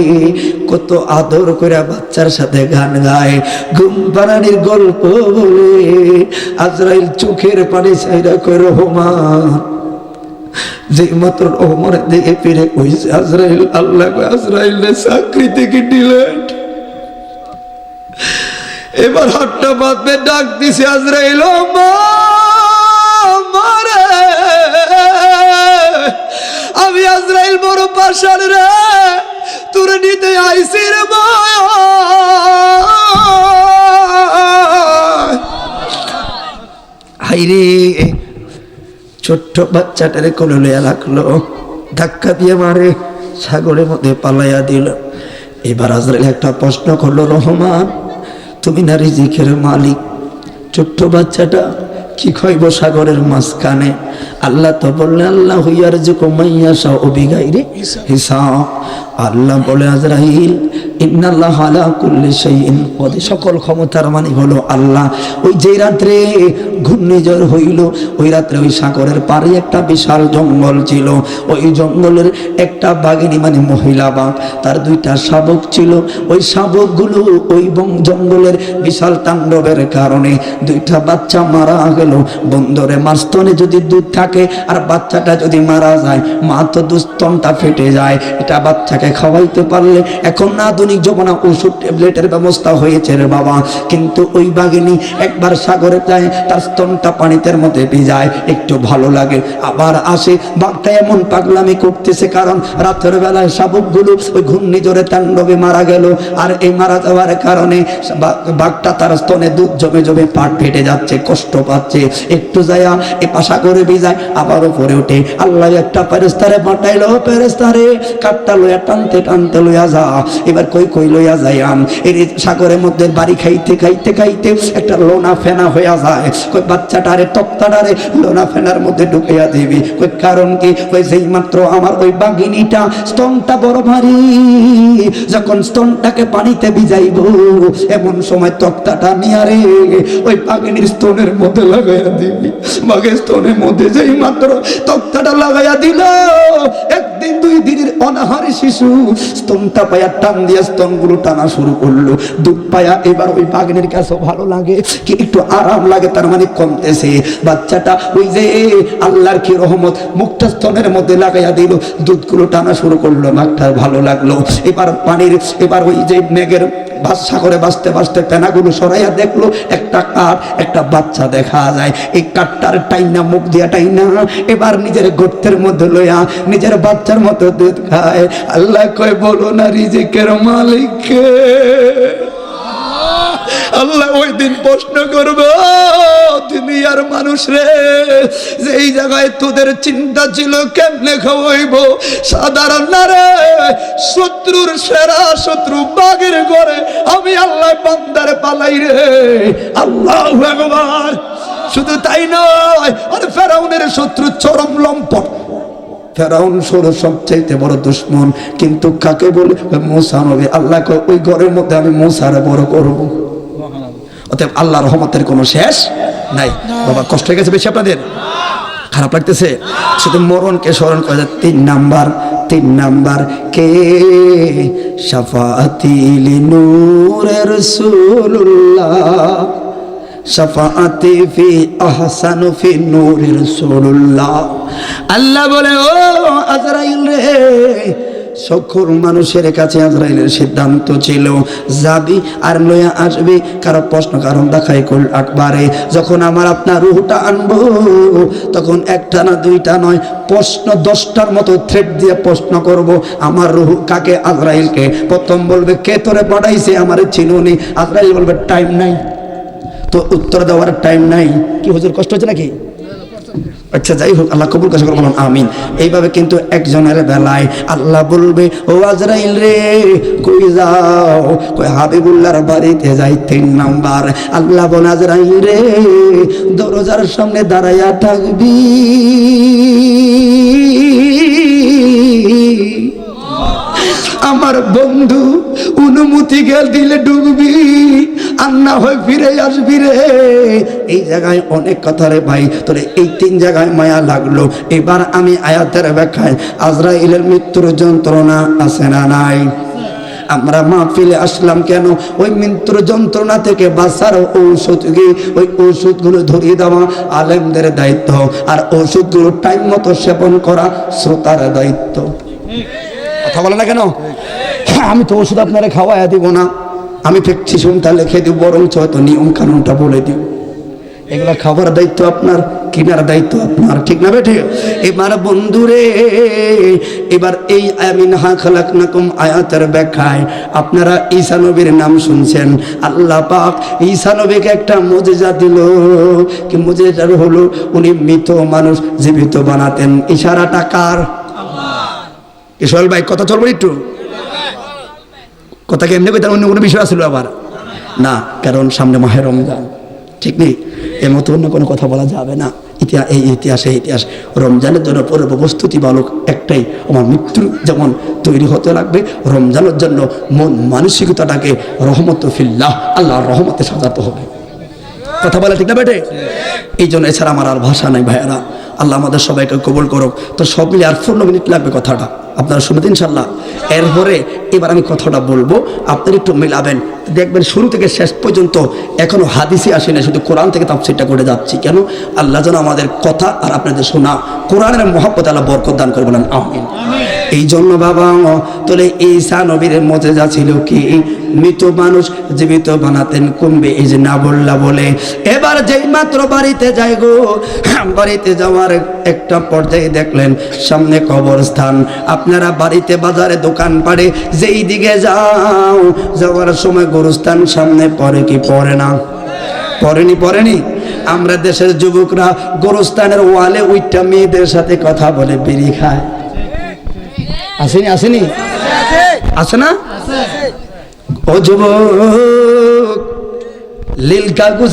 কত আদর করে বাচ্চার সাথে গান গায়, ঘুম পাড়ানির গল্প বলে। আজরাইল চোখের পানি ছাইরা কই, রহমান। যে মাত্র রহমানের দিকে ফিরে কইছে, আজরাইল, আল্লাহ কয়, আজরাইল রে চাকরি থেকে ডিলেট। এবার হাতটা বাঁধবে, ডাক দিছে আজরাইল, ও মা, মারে, আমি আজরাইল বড় পাশার রে, তোরে নিতে আইছি রে মা। হাইরে, ছোট্ট বাচ্চাটারে কোলে লইয়া রাখলো, ধাক্কা দিয়ে মারে সাগরের মধ্যে পালাইয়া দিল। এবার আজরাইল একটা প্রশ্ন করলো, রহমান, তুমি না রিজিকের মালিক, ছোট্ট বাচ্চাটা কি খাইব সাগরের মাঝখানে? আল্লাহ তো বললেন আল্লাহ ইয়ারযুকু মাইয়াশা বিগাইরি হিসাব। আল্লাহ বলে আজরাইল ইন্নাল্লাহা আলা কুল্লি শাইইন কদির, সকল ক্ষমতার মানে হলো আল্লাহ। ওই যে রাত্রে ঘূর্ণিঝড় হইল, ওই রাত্রে ওই সাগরের পাড়ে একটা বিশাল জঙ্গল ছিল। ওই জঙ্গলের একটা বাঘিনী মানে মহিলা বাঘ, তার দুইটা শাবক ছিল। ওই শাবকগুলো ওই জঙ্গলের বিশাল তাণ্ডবের কারণে দুইটা বাচ্চা মারা গেল। বন্দরে মাস্তনে যদি দুধ থাকে আর বাচ্চাটা যদি মারা যায়, মা তো দুস্তনটা ফেটে যায়। এটা বাচ্চাকে খাওয়াইতে পারলে, এখন না আধুনিক জমানা ওষুধ ট্যাবলেটের ব্যবস্থা হয়েছে রে বাবা, কিন্তু ওই বাঘিনী একবার সাগরে যায়, তার স্তনটা পানিতে মধ্যে ভিজায়, একটু ভালো লাগে, আবার আসে। বাঘটা এমন পাগলামি করতেছে, কারণ রাতের বেলায় শাবকগুলো ওই ঘূর্ণিঝড়ে তাণ্ডবে মারা গেল। আর এই মারা যাওয়ার কারণে বাঘটা তার স্তনে দুধ জমে জমে পাট ফেটে যাচ্ছে, কষ্ট পাচ্ছে। একটু যায়া এ পাশা করে ভিজায়, আবার উপরে ওঠে। আল্লাহ একটা ফেরেশতারে পাঠাইলো, ফেরেশতারে কাঠটা লইয়া টানতে টানতে লইয়া যা। এবার কই কই লইয়া যাই এই সাগরের মধ্যে বাড়ি খাইতে খাইতে খাইতে একটা লোনা ফেনা হইয়া যায়। কই বাচ্চাটারে তক্তাটারে লোনা ফেনার মধ্যে ঢুকাইয়া দিবি। কই কারণ কি? কই যেই মাত্র আমার ওই বাঘিনীটা স্তনটা বড় ভারী, যখন স্তনটাকে পানিতে ভিজাইব, এমন সময় তক্তাটা নিয়ে রে ওই বাঘিনীর স্তনের মধ্যে লাগাইয়া দিবি। বাঘের স্তনের মধ্যে যেই মাত্র তক্তাটা লাগাইয়া দিল, একদিন দুই দিনের অনাহারে শিশু স্তনটা পায়া টান দিয়া স্তনগুলো টানা শুরু করলো। দুধ পায়া এবার ওই বাঘিনীর কাছে ভালো লাগে, কি একটু আরাম লাগে, তার মানে কমতেছে। বাচ্চাটা ওই যে আল্লাহর কি রহমত, মুখটা স্তনের মধ্যে লাগাইয়া দিল, দুধগুলো টানা শুরু করলো, মাঠটা ভালো লাগলো। এবার পানির এবার ওই যে মেঘের সাগরে বাঁচতে বাঁচতে পেনাগুলো সরাইয়া দেখলো একটা কাঠ, একটা বাচ্চা দেখা যায়। এই কাঠটার টাইনা মুখ দিয়া টাইনা এবার নিজের গর্তের মধ্যে লইয়া নিজের বাচ্চার মতো দুধ খায়। আল্লাহ কয় বলো না রিজিকের মালিক কে? আল্লাহ ওই দিন প্রশ্ন করবো, দুনিয়ার মানুষ রে, যে এই জায়গায় তোদের চিন্তা ছিল কেমনে খাওয়াইব, সাধারণ না রে, শত্রুর সেরা শত্রু বাঘের ঘরে আমি আল্লাহ বান্দারে পালাই রে। আল্লাহু আকবার। শুধু তাই নয়, আর ফেরাউনের শত্রু চরম লম্পট। ফেরাউন সরো সবচাইতে বড় দুশ্মন, কিন্তু কাকে বলে? মুসা নবী। আল্লাহ কয় ওই ঘরের মধ্যে আমি মুসারে বড় করবো। অতএব আল্লাহর রহমতের কোনো শেষ নাই। বাবা কষ্ট হয়ে গেছে বেশি আপনাদের? খারাপ লাগতেছে? শুধু মরণকে স্মরণ করে। তিন নাম্বার কে শাফাআতি লিনূরে রাসূলুল্লাহ, শাফাআতি ফি আহসানু ফি নূরি রাসূলুল্লাহ। আল্লাহ বলে ও আজরাইল রে, সকল মানুষের কাছে আজরাইলের সিদ্ধান্ত ছিল যাবি আর লইয়া আসবি, কারো প্রশ্ন কারণ দেখাই কল আকবারে। যখন আমার আপনার রুহটা আনবো, তখন একটা না দুইটা নয়, প্রশ্ন 10টার মতো থ্রেড দিয়ে প্রশ্ন করব। আমার রুহ কাকে? আজরাইলকে। প্রথম বলবে কে তোরে পাঠাইছে? আমারে চিনুনি। আজরাইল বলবে টাইম নাই, তো উত্তর দেওয়ার টাইম নাই। কি হুজুর কষ্ট হচ্ছে নাকি? আচ্ছা যাই হোক, আল্লাহ কবুল করে বলুন আমিন। এইভাবে কিন্তু একজনের বেলায় আল্লাহ বলবে ও আজরাইল রে কই যাও? কই হাবিবুল্লাহর বাড়িতে যাই। 3 নাম্বার আল্লাহ বলে আজরাইল রে দরজার সামনে দাঁড়াইয়া থাকবি, আমার বন্ধু অনুমতি গেল দিলে ঢুকবি, আর না হয় ফিরে আসবি রে। এই জায়গায় অনেক কথা রে ভাই, তোরে এই 3 জায়গায় মায়া লাগলো। এবার আমি আয়াতের ব্যাখ্যায়, আজরাইলের মৃত্যুর যন্ত্রণা আছে না নাই? আমরা মাহফিলে আসলাম কেন? ওই মৃত্যুর যন্ত্রণা থেকে বাঁচার ঔষধ কি? ওই ঔষধগুলো ধরিয়ে দেওয়া আলেমদের দায়িত্ব, আর ঔষধগুলো টাইম মতো সেবন করা শ্রোতার দায়িত্ব। কথা বলে না কেন? আমি তো ওষুধ আপনারা খাওয়াইয়া দিব না, আমি প্রেসক্রিপশনটা লিখে দিব, বরঞ্চ হয়তো নিয়ম কানুনটা বলে দিব। এগুলা খাবার দায়িত্ব আপনার, কিনার দায়িত্ব আপনার, ঠিক না বেঠে? এবার বন্ধুরে, এবার এই মিনহা খালাকনাকুম আয়াতের ব্যাখ্যায় আপনারা ঈসা নবীর নাম শুনছেন। আল্লাহ পাক ঈসা নবীকে একটা মুজিজা দিল। কি মুজিজা হলো? উনি মৃত মানুষ জীবিত বানাতেন। ইশারাটা কার? সোহেল ভাই কথা চলবো একটু? কথা কি এমনি কইতাম? অন্য কোনো বিষয় আসলো আবার না, কারণ সামনে মাহে রমজান। ঠিক নেই, এর মতো অন্য কোনো কথা বলা যাবে না। ইতিহাস রমজানের জন্য পূর্ব প্রস্তুতি বালক একটাই, আমার মৃত্যু যেমন তৈরি হতে লাগবে, রমজানের জন্য মন মানসিকতাটাকে রহমত ফিল্লাহ, আল্লাহর রহমতে সাজাতে হবে। কথা বলে ঠিক না বেটে? এই জন্য, এছাড়া আমার আর ভাষা নাই ভাইয়ারা। আল্লাহ আমাদের সবাইকে কবুল করুক। তো সব মিলে আর 15 মিনিট লাগবে কথাটা, আপনারা শুনবেন ইনশাল্লাহ। এরপরে এবার আমি কথাটা বলবো, আপনারা একটু মিলাবেন, দেখবেন শুরু থেকে শেষ পর্যন্ত এখনো হাদিসে আসে না, শুধু কোরআন থেকে তাফসীরটা করে যাচ্ছি। কেন? আল্লাহ যেন আমাদের কথা আর আপনাদের শোনা কোরআনের মহব্বত আল্লাহ বরকত দান করে, বলেন আমিন। এই জন্য বাবা, তাহলে ঈসা নবীর মুজিজা ছিল কি? মৃত মানুষ জীবিত বানাতেন কমবে, এই যে না বললা বলে। এবার যেই মাত্র বাড়িতে যাই গো, বাড়িতে যাওয়ার একটা পর্যায়ে দেখলেন সামনে কবরস্থান। আপনারা বাড়িতে বাজারে দোকান পাড়ে যেই দিকে যাও, যাওয়ার সময় গোরস্থান সামনে পড়ে কি পড়ে না? পড়েনি? আমরা দেশের যুবকরা গোরস্থানের ওয়ালে উইটা মেয়েদের সাথে কথা বলে বিড়ি খায়। আসেনি? আছে না? ও যুবক, লীল কাগজ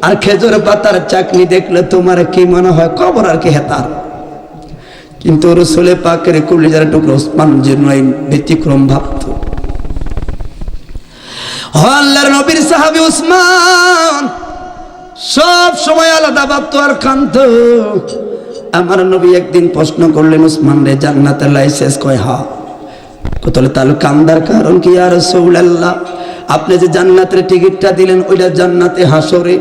আর খেজুর পাতার চাকনি দেখলে তোমার কি মনে হয়? কবর আর কি হেতার। কিন্তু রাসূল পাকের কলিজার টুকরো ওসমান জিন্নাইন ব্যতিক্রম ভাবতো। আল্লাহর নবীর সাহাবী ওসমান সব সময় আলাদা ভাবতো আর কাঁদতো। আমার নবী একদিন প্রশ্ন করলেন, ওসমান রে, জান্নাতের লাইসেন্স কয়? হা। তাহলে কান্দার কারণ কি? ইয়া রাসূলুল্লাহ, আপনি যে জান্নাতের টিকিটটা দিলেন ওইটা জান্নাতে হাসরে,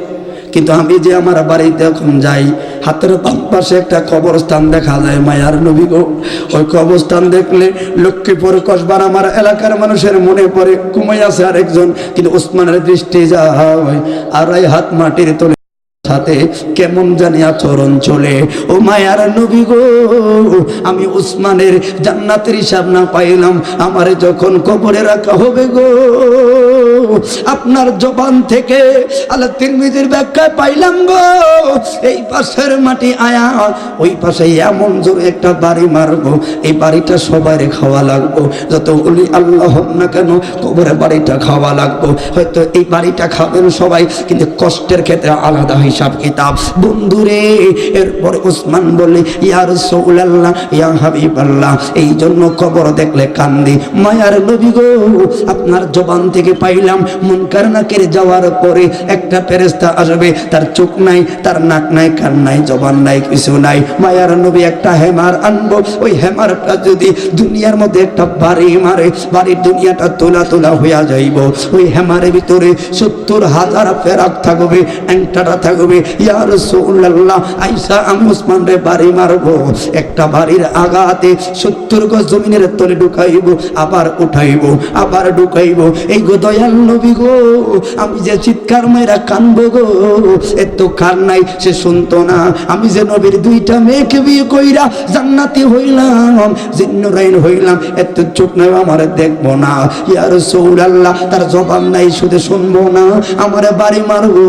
কিন্তু আমি যে আমার বাড়িতে এখন যাই, হাতের বাম পাশে একটা কবরস্থান দেখা যায়। মায়ার নবী গো, ওই কবরস্থান দেখলে লক্ষ্মীপুর কসবার আমার এলাকার মানুষের মনে পড়ে ঘুমাই আছে আরেকজন, কিন্তু ওসমানের দৃষ্টি যায় আর এই হাত মাটির তলে সাথে কেমন জানি আচরণ চলে। ও মায়ার নবী গো, আমি ওসমানের জান্নাতের হিসাব না পাইলাম, আমারে যখন কবরে রাখা হবে গো, আপনার জবান থেকে আল্লাহ তিরমিজির ব্যাখ্যা পাইলাম গো, এই পাশের মাটি আয়া ওই পাশে এমন জোরে একটা বাড়ি মারবো, এই বাড়িটা সবাইরে খাওয়া লাগবো, যত বলি আল্লাহ হোক না কেন কবরে বাড়িটা খাওয়া লাগবো। হয়তো এই বাড়িটা খাবেন সবাই, কিন্তু কষ্টের ক্ষেত্রে আলাদা হিসাব কিতাব। বন্ধুরে, এরপরে ওসমান বলে, ইয়া রাসূলুল্লাহ, ইয়া হাবিবাল্লাহ, এই জন্য কবর দেখলে কান্দি। মায়ার নবী গো, আপনার জবান থেকে পাইলাম মুনকার নাকির যাওয়ার পরে একটা ফেরেশতা আসবে, তার চোখ নাই, তার নাক নাই, কান নাই, জবান নাই, কিছু নাই। মায়ার নবী একটা হেমার আনবো, ওই হেমারটা যদি দুনিয়ার মধ্যে একটা বাড়ি মারে, বাড়ির দুনিয়াটা তোলা হইয়া যাইব। ওই হেমারের ভিতরে 70,000 ফেরাক থাকবে, অ্যাংটাটা থাকবে। ইয়া রাসূলুল্লাহ, আয়েশা আমি ওসমান রে বাড়ি মারবো, একটা বাড়ির আগাতে 70 গজ জমিনের তলে ঢুকাইব, আবার উঠাইব, আবার ঢুকাইব। এই গো দয়াল নবী গো, আমি যে চিৎকার মেয়েরা কানবো গো, এত কার নাই সে শুনতো না। আমি যে নবীর 2টা মেয়েকে বিয়ে কইরা জান্নাতি হইলাম, জিন্নুরাইন হইলাম, এত চোখ নাই আমার দেখবো না। ইয়া রাসূলুল্লাহ, তার জবান নাই, শুধু শুনবো না, আমারে বাড়ি মারবো,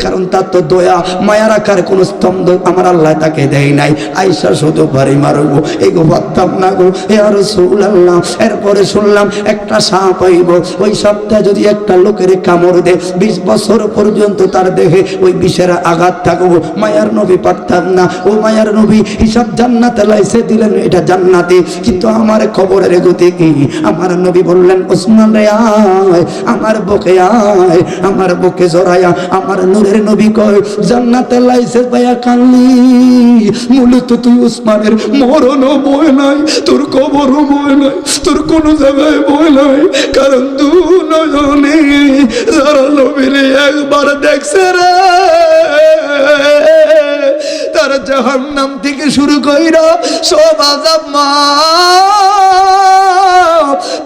কারণ তার তো দয়া মায়া রাখার কোনো স্তম্ভ আমার আল্লাহ তাকে দেয় নাই। আয়েশা শুধু বাড়ি মারবো, এই গো ভাবতাম না গো ইয়া রাসূলুল্লাহ। এরপরে শুনলাম একটা সাপ হইব, ওই সাপটা যদি একটা লোকের কামড় দে 20 বছর পর্যন্ত তার দেহে ওই বিষের আঘাত থাকবো। মায়ার নবী পারতাম না। ও মায়ার নবী হিসাব জান্নাতে লাইসে দিলেন, এটা জান্নাতে, কিন্তু আমার খবরের গতি কি? আমার নবী বললেন, ওসমান রে আয়, আমার বুকে আয়, আমার বুকে জড়ায়া। আমার নূরের নবী কয়, জান্নাতে লাইসে পায়া কানলি, মূলত তুই ওসমানের মরণও বয় নাই, তোর কবরও বয় নাই, তোর কোন জায়গায় বয় নাই, কারণ দু নয়নে যারা নবীর একবার দেখছে রে, তার জাহান্নাম থেকে শুরু কইরা সব আযাব মাফ।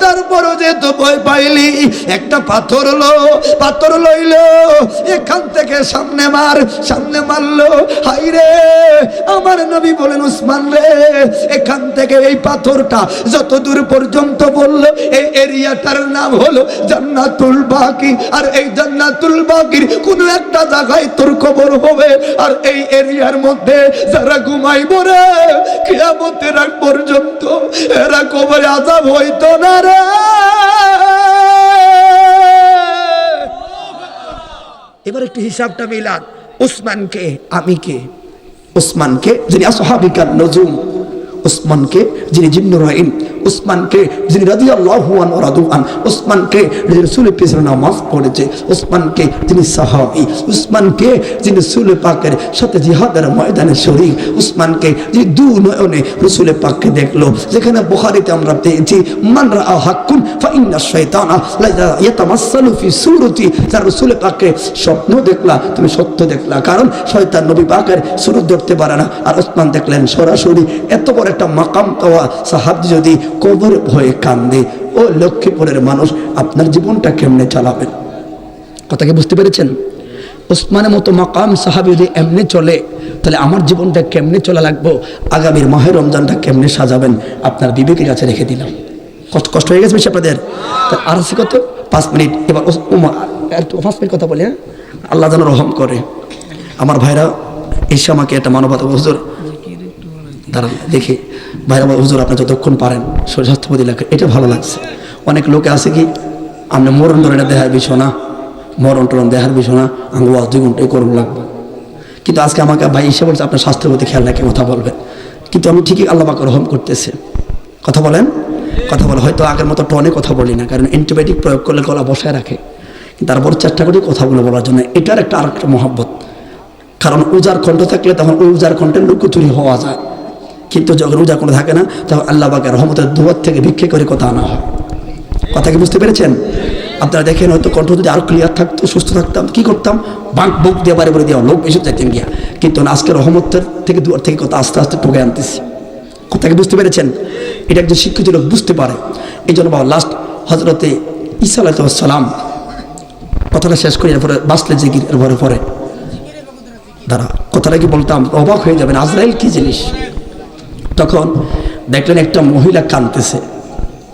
তারপরও যে তো ভয় পাইলি, একটা পাথর লইল, এখান থেকে সামনে মারলো। হাই রে, আমার নবী বলেন, ওসমান রে, এখান থেকে এই পাথরটা যত দূর পর্যন্ত বললো, এই এরিয়াটার নাম হলো জান্নাতুল বাকি, আর এই জান্নাতুল বাকির কোন একটা জায়গায় তোর কবর হবে, আর এই এরিয়ার মধ্যে যারা ঘুমাইব রে, কিয়ামতের আগ পর্যন্ত এরা কবরে আযাব হইতো না রে। এবার একটু হিসাবটা মিলান। উসমানকে, আমি কে? উসমানকে যিনি আসহাবিকান নজুম, উসমানকে যিনি জিন্নুর রহিম, উসমানকে যিনি রাদিয়াল্লাহু আনহু রাদুআন, উসমানকে যিনি রাসূলের পিছনে নামাজ পড়েছে, উসমানকে যিনি সাহাবী, উসমানকে যিনি রাসূল পাকের সাথে জিহাদের ময়দানে শরীক, উসমানকে যিনি দু নয়নে রাসূল পাককে দেখলো। যেখানে বুখারীতে আমরা পেয়েছি মান রাআ হাক্কুন ফা ইন্না শাইতানা লা ইয়াতামাসসালু ফি সূরতি, যার রাসূল পাককে স্বপ্ন দেখলা তুমি সত্য দেখলা, কারণ শয়তান নবী পাকের সুরত ধরতে পারে না। আর উসমান দেখলেন সরাসরি। এত বড় একটা মাকাম পাওয়া সাহাবী যদি কবর ভয়ে কান্দে, ও লক্ষ্মীপুরের মানুষ আপনার জীবনটা কেমনে চালাবেন? কথাকে বুঝতে পেরেছেন? উসমানের মতো মাকাম সাহাবী যদি এমনি চলে, তাহলে আমার জীবনটা কেমনে চলা লাগবো, আগামীর মাহে রমজানটা কেমনে সাজাবেন, আপনার বিবেকের কাছে রেখে দিলাম। কষ্ট হয়ে গেছে বেশি আপনাদের? আর আছে কত? 5 মিনিট। এবার 5 মিনিট কথা বলি। হ্যাঁ, আল্লাহ যেন রহম করে। আমার ভাইরা এসে আমাকে একটা মানবতা, হুজুর দাঁড়ান দেখি, ভাইরা হুজুর আপনি যতক্ষণ পারেন শরীর স্বাস্থ্যপতি লেখা, এটা ভালো লাগছে। অনেক লোকে আছে কি আপনি মরণ ধরে এটা দেহার বিষয় না, মরণ টরণ দেহার বিষয় না, আমি 2 ঘন্টায় করুন লাগবে। কিন্তু আজকে আমাকে ভাই এসে বলছে আপনার স্বাস্থ্যের প্রতি খেয়াল রাখে কথা বলবেন। কিন্তু আমি ঠিকই আল্লাহ পাক রহম করতেছে। কথা বলেন, কথা বলে হয়তো আগের মতো টনে কথা বলি না, কারণ অ্যান্টিবায়োটিক প্রয়োগ করলে গলা বসায় রাখে। তারপর চেষ্টা করি কথাগুলো বলার জন্য। এটার একটা আরেকটা মহব্বত, কারণ উজার কণ্ঠ থাকলে তখন ওই উজার কণ্ঠের লুকোচুরি হওয়া যায়। কিন্তু যখন উজার কণ্ঠ থাকে না, তখন আল্লাহ পাকের রহমতের দুয়ার থেকে ভিক্ষে করে কথা আনা হয়। কথা কি বুঝতে পেরেছেন? আপনারা দেখেন হয়তো কণ্ঠ যদি আরো ক্লিয়ার থাকতো, সুস্থ থাকতাম, কি করতাম? বাঁক বুক দিয়ে বারে বারে দেওয়া লোক বেশি যাইতেন গিয়া। কিন্তু আজকে রহমতের থেকে দুয়ার থেকে কথা আস্তে আস্তে টোকে আনতেছি। কথা কি বুঝতে পেরেছেন? এটা একজন শিক্ষিত লোক বুঝতে পারে। এই জন্য বাবা লাস্ট হজরতে ঈসা আলাইহিস সালাম কথাটা শেষ করি, এরপরে বাঁচলে জিকির এরপরে পরে দাঁড়া কথাটা কি বলতাম, অবাক হয়ে যাবেন আজরাইল কি জিনিস। তখন দেখলেন একটা মহিলা কাঁদতেছে।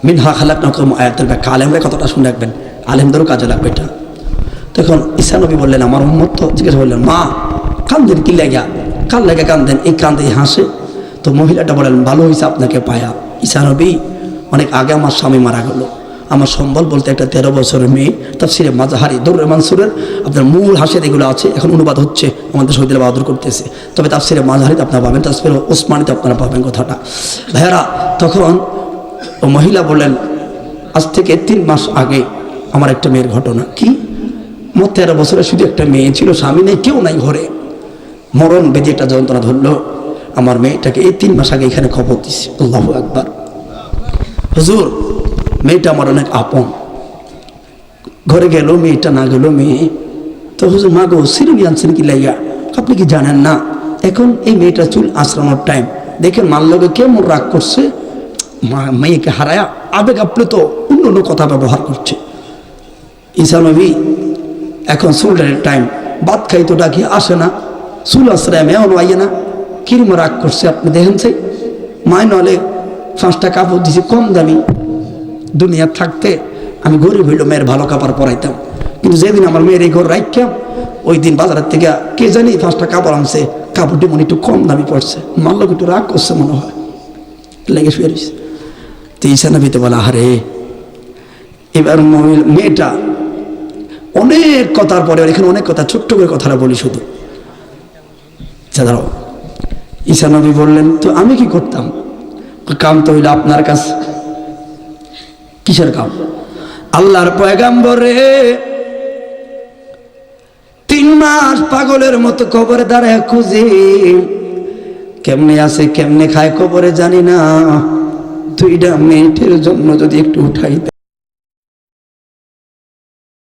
মিনহা খালাকনাকুম আয়াতুল ব্যাখ্যা, আলেমরা কথাটা শুনে রাখবেন, আলেমদেরও কাজে লাগবে এটা। তখন ঈসা নবী বললেন, আমার উম্মত তো জিজ্ঞেস বললেন, মা কান্দেন কি লাগা, কার লাগে কান্দেন? এই কান্দে হাসে। তো মহিলাটা বললেন, ভালো হয়েছে আপনাকে পায়া ঈসা নবী, অনেক আগে আমার স্বামী মারা গেল। আমার সম্বল বলতে একটা 13 বছরের মেয়ে। তাফসিরে মাজাহারি দুররে মানসুরের আপনার মূল হাসিয়াত এগুলো আছে, এখন অনুবাদ হচ্ছে, আমাদের শহীদুল বাহাদুর করতেছে। তবে তাফসিরে মাজাহারিতে আপনারা পাবেন, তাফসিরে ওসমানিতে আপনারা পাবেন কথাটা। ভাইয়ারা, তখন ও মহিলা বললেন, আজ থেকে 3 মাস আগে আমার একটা মেয়ের ঘটনা। কি? মোট 13 বছরের শুধু একটা মেয়ে ছিল, স্বামী নেই, কেউ নাই ঘরে। মরণ বেদি একটা যন্ত্রণা ধরলো। আমার মেয়েটাকে এই 3 মাস আগে এখানে খবর দিচ্ছে। আল্লাহু আকবার। হুজুর, মেয়েটা আমার অনেক আপন। ঘরে গেল, মেয়েটা না গেল মেয়ে। তো হুজুর, মা গো সিরুনি আনছেন কি লাইয়া? আপনি কি জানেন না এখন এই মেয়েটা চুল আঁচড়ানোর টাইম? দেখেন মাল্লকে কেমন রাগ করছে, মেয়েকে হারায়া আবেগ আপ্লুত অন্য অন্য কথা ব্যবহার করছে। ঈসা নবী এখন চুলের টাইম, ভাত খাইতো ডাকি আসে না, চুল আশ্রয় মেয়েও আইয়ে না, কিরম রাগ করছে আপনি দেখেন। সেই মায় নলে 5টা কাপড় দিছি কম দামি। দুনিয়া থাকতে আমি গরিব হইল মেয়ের ভালো কাপড় পরাইতাম, কিন্তু যেদিন আমার মেয়ের এই ঘর রাখতাম, ওই দিন বাজারের থেকে কে জানি 5টা কাপড় আনছে, কাপড়টি মনে একটু কম দামি পড়ছে। মাল্লক একটু রাগ করছে মনে হয়, লেগে শুয়ে রয়েছে। তো ঈসা নবীতে বলা, আরে এবার মেয়েটা অনেক কথার পরে, এখানে অনেক কথা, ছোট্ট করে কথাটা বলি শুধু। দাঁড়াও, ঈসা নবী বললেন, তো আমি কি করতাম? কাম তো হইল আপনার কাছে। কিসের কাম? আল্লাহর পয়গাম্বরে 3 মাস পাগলের মতো কবরে দাঁড়ায় খুঁজে, কেমনে আছে কেমনে খায় কবরে জানি না, 2টা মিনিটের জন্য যদি একটু উঠাই